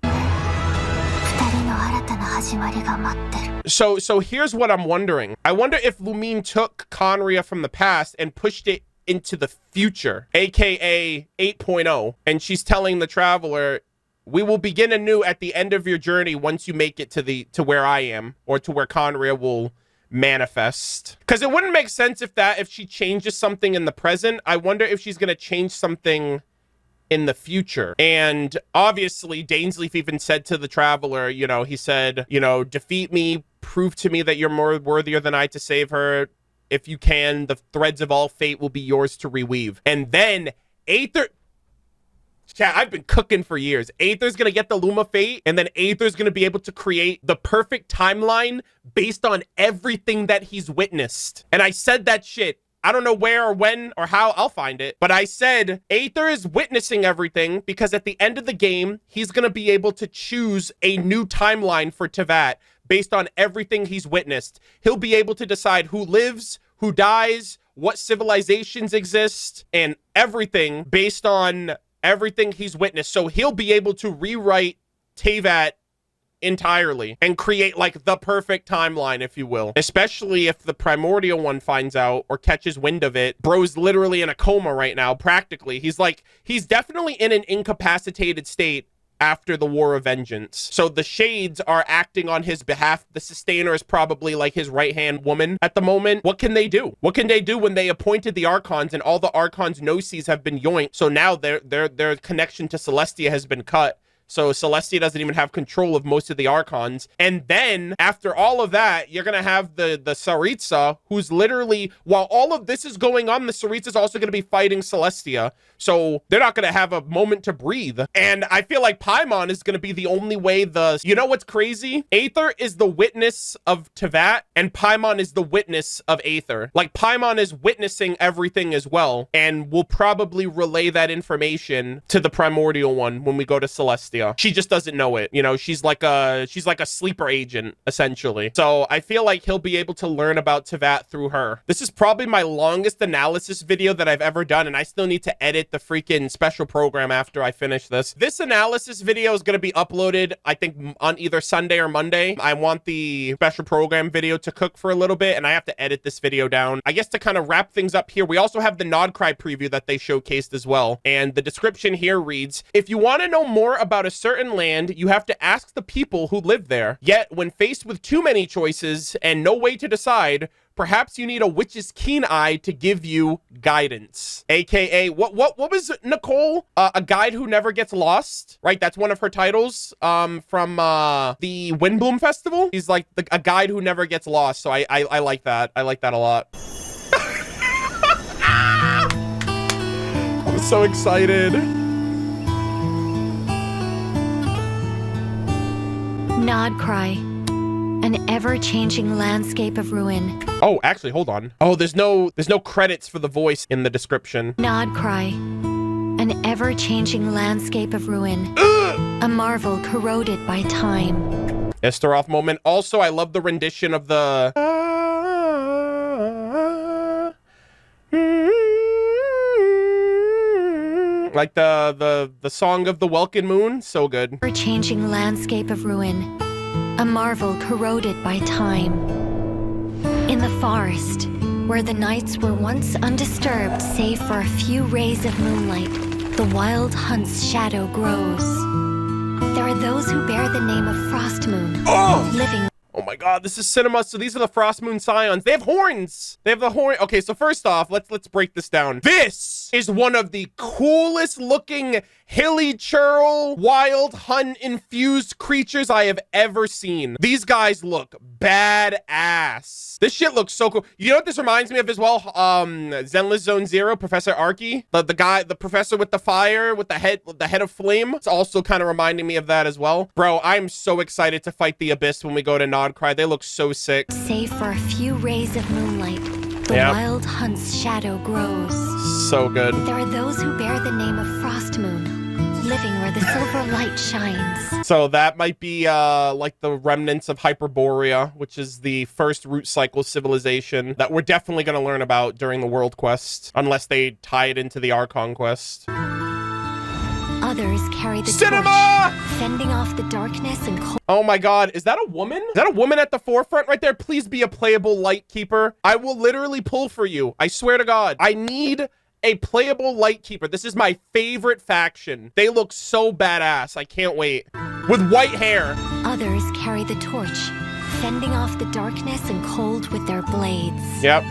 So here's what I'm wondering. I wonder if Lumine took Conria from the past and pushed it into the future, aka 8.0, and she's telling the traveler, we will begin anew at the end of your journey once you make it to where I am, or to where Conria will manifest. Because it wouldn't make sense if she changes something in the present. I wonder if she's going to change something in the future. And obviously Dainsleif even said to the traveler, you know, he said, you know, defeat me, prove to me that you're more worthier than I to save her. If you can, the threads of all fate will be yours to reweave. And then Aether, chat, I've been cooking for years. Aether's gonna get the Loom of Fate, and then Aether's gonna be able to create the perfect timeline based on everything that he's witnessed. And I said that shit. I don't know where or when or how, I'll find it. But I said Aether is witnessing everything because at the end of the game, he's gonna be able to choose a new timeline for Teyvat based on everything he's witnessed. He'll be able to decide who lives, who dies, what civilizations exist, and everything based on everything he's witnessed. So he'll be able to rewrite Teyvat entirely and create like the perfect timeline, if you will. Especially if the primordial one finds out or catches wind of it. Bro's literally in a coma right now, practically. He's definitely in an incapacitated state after the War of Vengeance. So the Shades are acting on his behalf. The Sustainer is probably like his right-hand woman at the moment. What can they do? What can they do when they appointed the Archons and all the Archons' gnosis have been yoinked? So now their connection to Celestia has been cut. So Celestia doesn't even have control of most of the Archons. And then after all of that, you're going to have the Tsaritsa, who's literally, while all of this is going on, the Tsaritsa is also going to be fighting Celestia. So they're not going to have a moment to breathe. And I feel like Paimon is going to be the only way you know what's crazy? Aether is the witness of Teyvat, and Paimon is the witness of Aether. Like, Paimon is witnessing everything as well, and will probably relay that information to the primordial one when we go to Celestia. She just doesn't know it. You know, she's like a sleeper agent, essentially. So I feel like he'll be able to learn about Teyvat through her. This is probably my longest analysis video that I've ever done, and I still need to edit the freaking special program after I finish this. This analysis video is going to be uploaded, I think, on either Sunday or Monday. I want the special program video to cook for a little bit, and I have to edit this video down. I guess to kind of wrap things up here, we also have the Nod-Krai preview that they showcased as well. And the description here reads, if you want to know more about a certain land, you have to ask the people who live there. Yet, when faced with too many choices and no way to decide, perhaps you need a witch's keen eye to give you guidance. AKA, what was Nicole? A guide who never gets lost, right? That's one of her titles from the Windbloom Festival. He's like a guide who never gets lost. So I like that. I like that a lot. I'm so excited. Nod-Krai, an ever-changing landscape of ruin. Oh, actually, hold on. Oh, there's no credits for the voice in the description. Nod-Krai, an ever-changing landscape of ruin. A marvel corroded by time. Esteroth moment. Also, I love the rendition of the like the song of the Welkin Moon. So good. Ever-changing landscape of ruin. A marvel corroded by time. In the forest, where the nights were once undisturbed save for a few rays of moonlight, the wild hunt's shadow grows. There are those who bear the name of Frost Moon, living. Oh my god, this is cinema. So these are the Frost Moon Scions. They have horns. They have the horn. Okay, so first off, let's break this down. This is one of the coolest looking hilly churl wild hunt infused creatures I have ever seen. These guys look badass. This shit looks so cool. You know what this reminds me of as well? Zenless Zone Zero, Professor Arky, the professor with the fire, with the head of flame. It's also kind of reminding me of that as well. Bro, I'm so excited to fight the Abyss when we go to Nod-Krai. They look so sick. Save for a few rays of moonlight, the wild hunt's shadow grows. So good. There are those who bear the name of Frost Moon, living where the silver light shines. So that might be like the remnants of Hyperborea, which is the first root cycle civilization that we're definitely going to learn about during the world quest, unless they tie it into the Archon quest. Others carry the cinema, torch, fending off the darkness and cold. Oh my god, is that a woman? Is that a woman at the forefront right there? Please be a playable light keeper. I will literally pull for you. I swear to god. I need a playable light keeper. This is my favorite faction. They look so badass. I can't wait. With white hair. Others carry the torch, fending off the darkness and cold with their blades. Yep.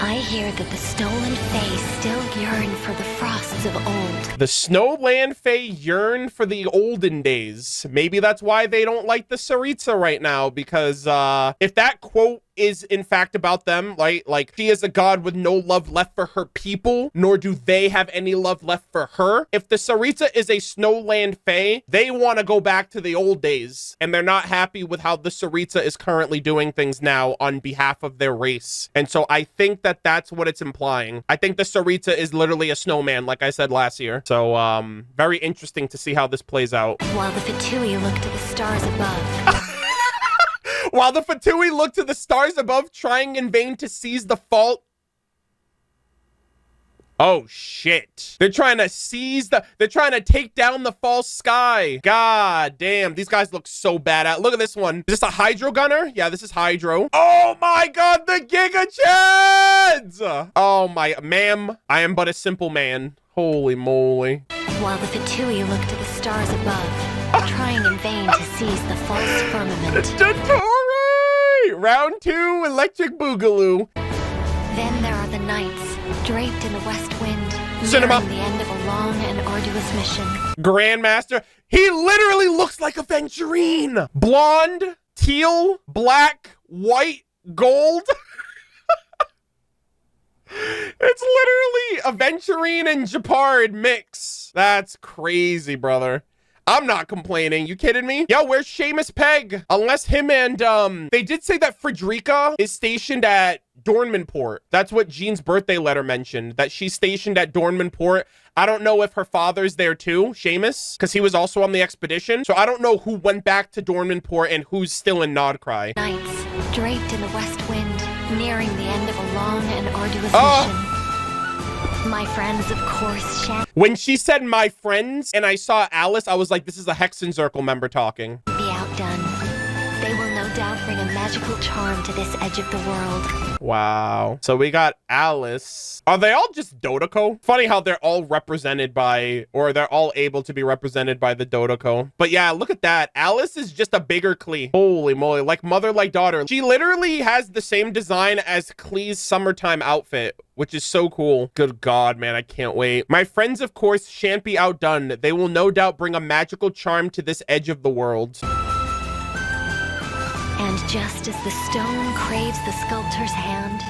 I hear that the Snowland Fae still yearn for the frosts of old. The Snowland Fae yearn for the olden days. Maybe that's why they don't like the Tsaritsa right now, because if that quote is in fact about them, like she is a god with no love left for her people, nor do they have any love left for her. If the Tsaritsa is a Snowland Fae, they want to go back to the old days, and they're not happy with how the Tsaritsa is currently doing things now on behalf of their race. And so I think that that's what it's implying. I think the Tsaritsa is literally a snowman, like I said last year. So very interesting to see how this plays out. While the Fatui look to the stars above. While the Fatui look to the stars above, trying in vain to seize the fault. Oh, shit. They're trying to they're trying to take down the false sky. God damn. These guys look so bad. Look at this one. Is this a Hydro Gunner? Yeah, this is Hydro. Oh my god, the Giga Chads! Oh my, ma'am, I am but a simple man. Holy moly. While the Fatui look to the stars above, trying in vain to seize the false firmament. Dotori! Round 2, Electric Boogaloo. Then there are the nights, draped in the west wind, cinema, nearing the end of a long and arduous mission. Grandmaster. He literally looks like a Venturine. Blonde, teal, black, white, gold. It's literally a Venturine and Japard mix. That's crazy, brother. I'm not complaining. You kidding me? Yo, where's Seamus Peg? Unless him and, they did say that Frederica is stationed at Dornmanport. That's what Jean's birthday letter mentioned, that she's stationed at Dornmanport. I don't know if her father's there too, Seamus, because he was also on the expedition. So I don't know who went back to Dornmanport and who's still in Nod-Krai. Nights, draped in the west wind, nearing the end of a long and arduous mission. My friends, of course, when she said my friends and I saw Alice, I was like, this is a Hexen Circle member talking. Be outdone. They will no doubt bring a magical charm to this edge of the world. Wow. So we got Alice. Are they all just Dodoko? Funny how they're all represented by, or they're all able to be represented by the Dodoko. But yeah, look at that. Alice is just a bigger Klee. Holy moly. Like mother, like daughter. She literally has the same design as Klee's summertime outfit, which is so cool. Good God, man, I can't wait. My friends, of course, shan't be outdone. They will no doubt bring a magical charm to this edge of the world. And just as the stone craves the sculptor's hand,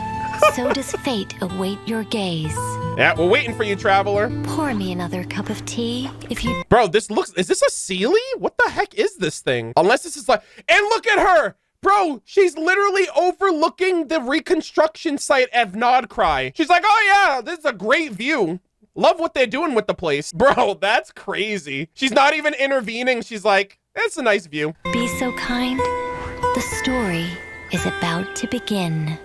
so does fate await your gaze. Yeah, we're waiting for you, traveler. Pour me another cup of tea, if you... Bro, this looks... Is this a Sealy? What the heck is this thing? Unless this is like... And look at her! Bro, she's literally overlooking the reconstruction site of Nod-Krai. She's like, oh yeah, this is a great view. Love what they're doing with the place. Bro, that's crazy. She's not even intervening. She's like, it's a nice view. Be so kind. The story is about to begin.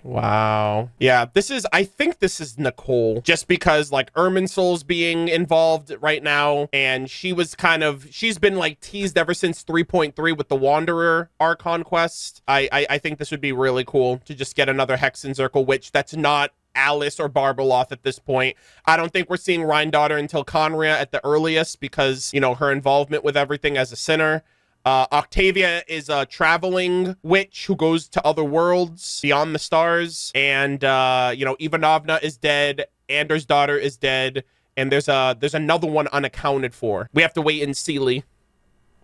Wow. Yeah, I think this is Nicole, just because like Irminsul's being involved right now, and she's been like teased ever since 3.3 with the Wanderer Archon quest. I think this would be really cool to just get another Hexenzirkel witch that's not Alice or Barbeloth at this point. I don't think we're seeing Rhine-Daughter until Conria at the earliest because, you know, her involvement with everything as a sinner. Octavia is a traveling witch who goes to other worlds beyond the stars. And, you know, Ivanovna is dead. Anders' daughter is dead. And there's another one unaccounted for. We have to wait and see.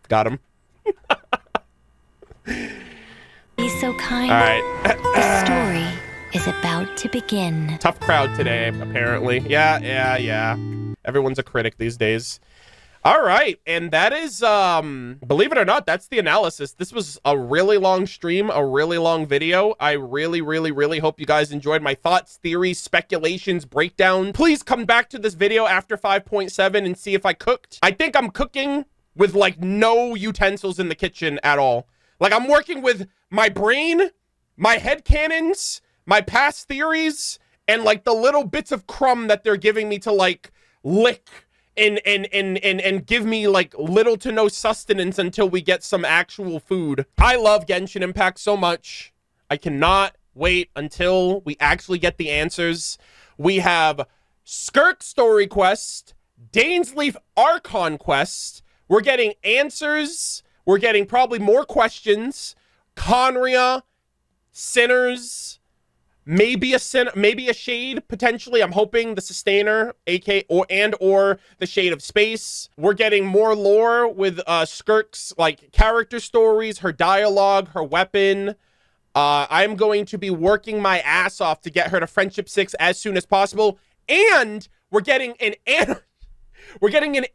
Got him. Be so kind. All right. The story is about to begin. Tough crowd today, apparently. Yeah. Everyone's a critic these days. All right, and that is, believe it or not, that's the analysis. This was a really long stream, a really long video. I really hope you guys enjoyed my thoughts, theories, speculations, breakdown. Please come back to this video after 5.7 and see if I cooked. I think I'm cooking with, like, no utensils in the kitchen at all. Like, I'm working with my brain, my headcanons, my past theories, and, like, the little bits of crumb that they're giving me to, like, lick and give me like little to no sustenance until we get some actual food. I love Genshin Impact so much. I cannot wait until we actually get the answers. We have Skirk story quest, Dainsleif Archon quest. We're getting answers. We're getting probably more questions. Conria, sinners, maybe a shade, potentially. I'm hoping the Sustainer, or the Shade of Space. We're getting more lore with Skirk's like character stories, her dialogue, her weapon. I'm going to be working my ass off to get her to Friendship 6 as soon as possible. And we're getting an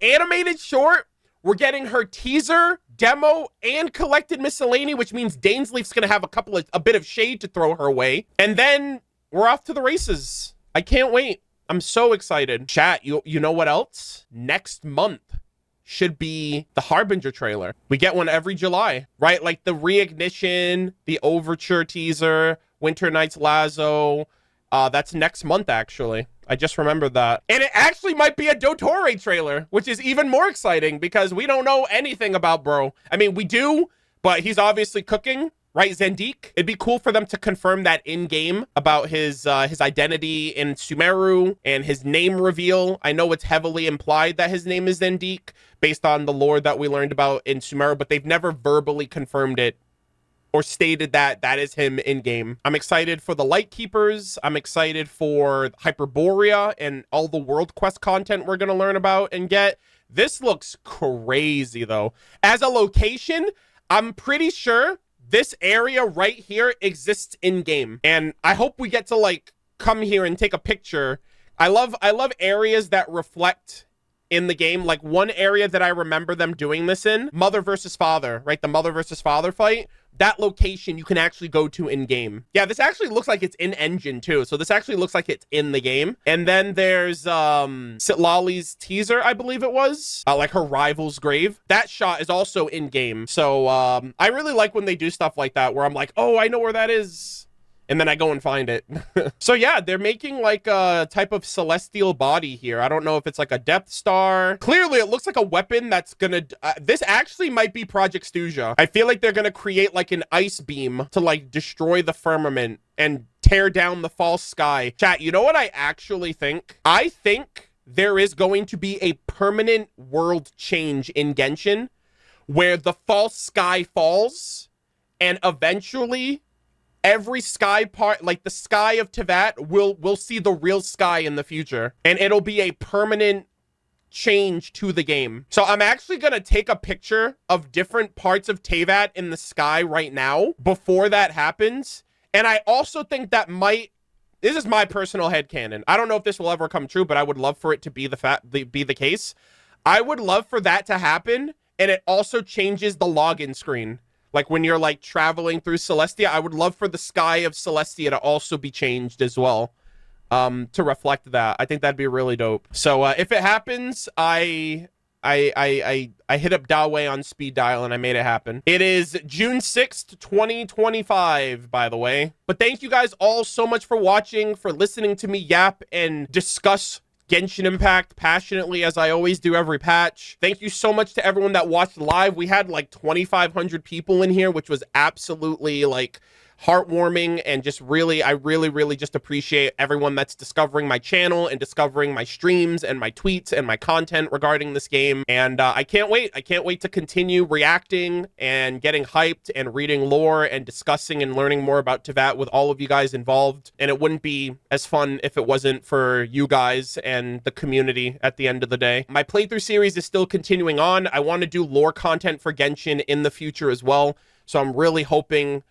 animated short. We're getting her teaser, demo, and collected miscellany, which means Dainsleif's gonna have a bit of shade to throw her way. And then we're off to the races. I can't wait. I'm so excited. Chat, you know what else? Next month should be the Harbinger trailer. We get one every July, right? Like the Reignition, the Overture teaser, Winter Nights Lazo. That's next month, actually. I just remembered that. And it actually might be a Dottore trailer, which is even more exciting because we don't know anything about bro. I mean, we do, but he's obviously cooking, right? Zendik. It'd be cool for them to confirm that in-game about his identity in Sumeru and his name reveal. I know it's heavily implied that his name is Zendik based on the lore that we learned about in Sumeru, but they've never verbally confirmed it or stated that that is him in game. I'm excited for the Lightkeepers. I'm excited for Hyperborea and all the world quest content we're going to learn about and get. This looks crazy though. As a location, I'm pretty sure this area right here exists in game. And I hope we get to like come here and take a picture. I love areas that reflect in the game. Like one area that I remember them doing this in, Mother versus Father, right? The Mother versus Father fight. That location you can actually go to in game. Yeah, this actually looks like it's in engine too. So this actually looks like it's in the game. And then there's Sitlali's teaser, I believe it was, like her rival's grave. That shot is also in game. So I really like when they do stuff like that where I'm like, oh, I know where that is. And then I go and find it. So yeah, they're making like a type of celestial body here. I don't know if it's like a Depth Star. Clearly, it looks like a weapon that's gonna... this actually might be Project Stuja. I feel like they're gonna create like an ice beam to like destroy the firmament and tear down the false sky. Chat, you know what I actually think? I think there is going to be a permanent world change in Genshin where the false sky falls and eventually... every sky part, like the sky of Teyvat, will see the real sky in the future. And it'll be a permanent change to the game. So I'm actually going to take a picture of different parts of Teyvat in the sky right now before that happens. And I also think that this is my personal headcanon. I don't know if this will ever come true, but I would love for it to be the case. I would love for that to happen. And it also changes the login screen. Like when you're like traveling through Celestia, I would love for the sky of Celestia to also be changed as well, to reflect that. I think that'd be really dope. So if it happens, I I hit up Dawei on speed dial and I made it happen. It is June 6th, 2025, by the way. But thank you guys all so much for watching, for listening to me yap and discuss Genshin Impact passionately as I always do every patch. Thank you so much to everyone that watched live. We had like 2,500 people in here, which was absolutely like heartwarming, and just really, I really just appreciate everyone that's discovering my channel and discovering my streams and my tweets and my content regarding this game. And I can't wait to continue reacting and getting hyped and reading lore and discussing and learning more about Teyvat with all of you guys involved. And it wouldn't be as fun if it wasn't for you guys and the community at the end of the day. My playthrough series is still continuing on. I want to do lore content for Genshin in the future as well, so I'm really hoping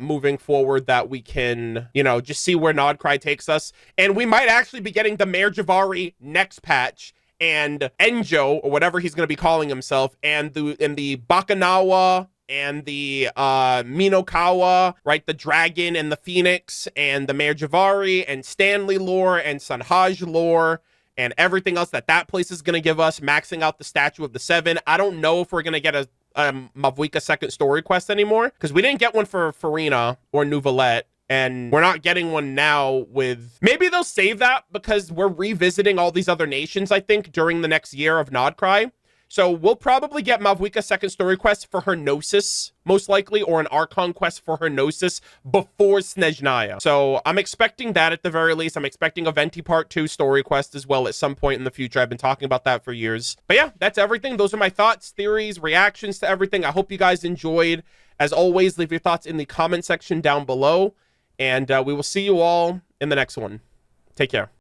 moving forward that we can, you know, just see where Nod-Krai takes us. And we might actually be getting the Mayor Javari next patch, and Enjo, or whatever he's going to be calling himself, and the Bakanawa and the Minokawa, right? The dragon and the phoenix and the Mayor Javari and Stanley lore and Sanhaj lore and everything else that place is going to give us, maxing out the Statue of the Seven. I don't know if we're going to get a Mavuika second story quest anymore, because we didn't get one for Farina or Nouvelette, and we're not getting one now with... Maybe they'll save that because we're revisiting all these other nations, I think, during the next year of Nod-Krai. So we'll probably get Mavuika second story quest for her Gnosis, most likely, or an Archon quest for her Gnosis before Snezhnaya. So I'm expecting that at the very least. I'm expecting a Venti Part 2 story quest as well at some point in the future. I've been talking about that for years. But yeah, that's everything. Those are my thoughts, theories, reactions to everything. I hope you guys enjoyed. As always, leave your thoughts in the comment section down below. And we will see you all in the next one. Take care.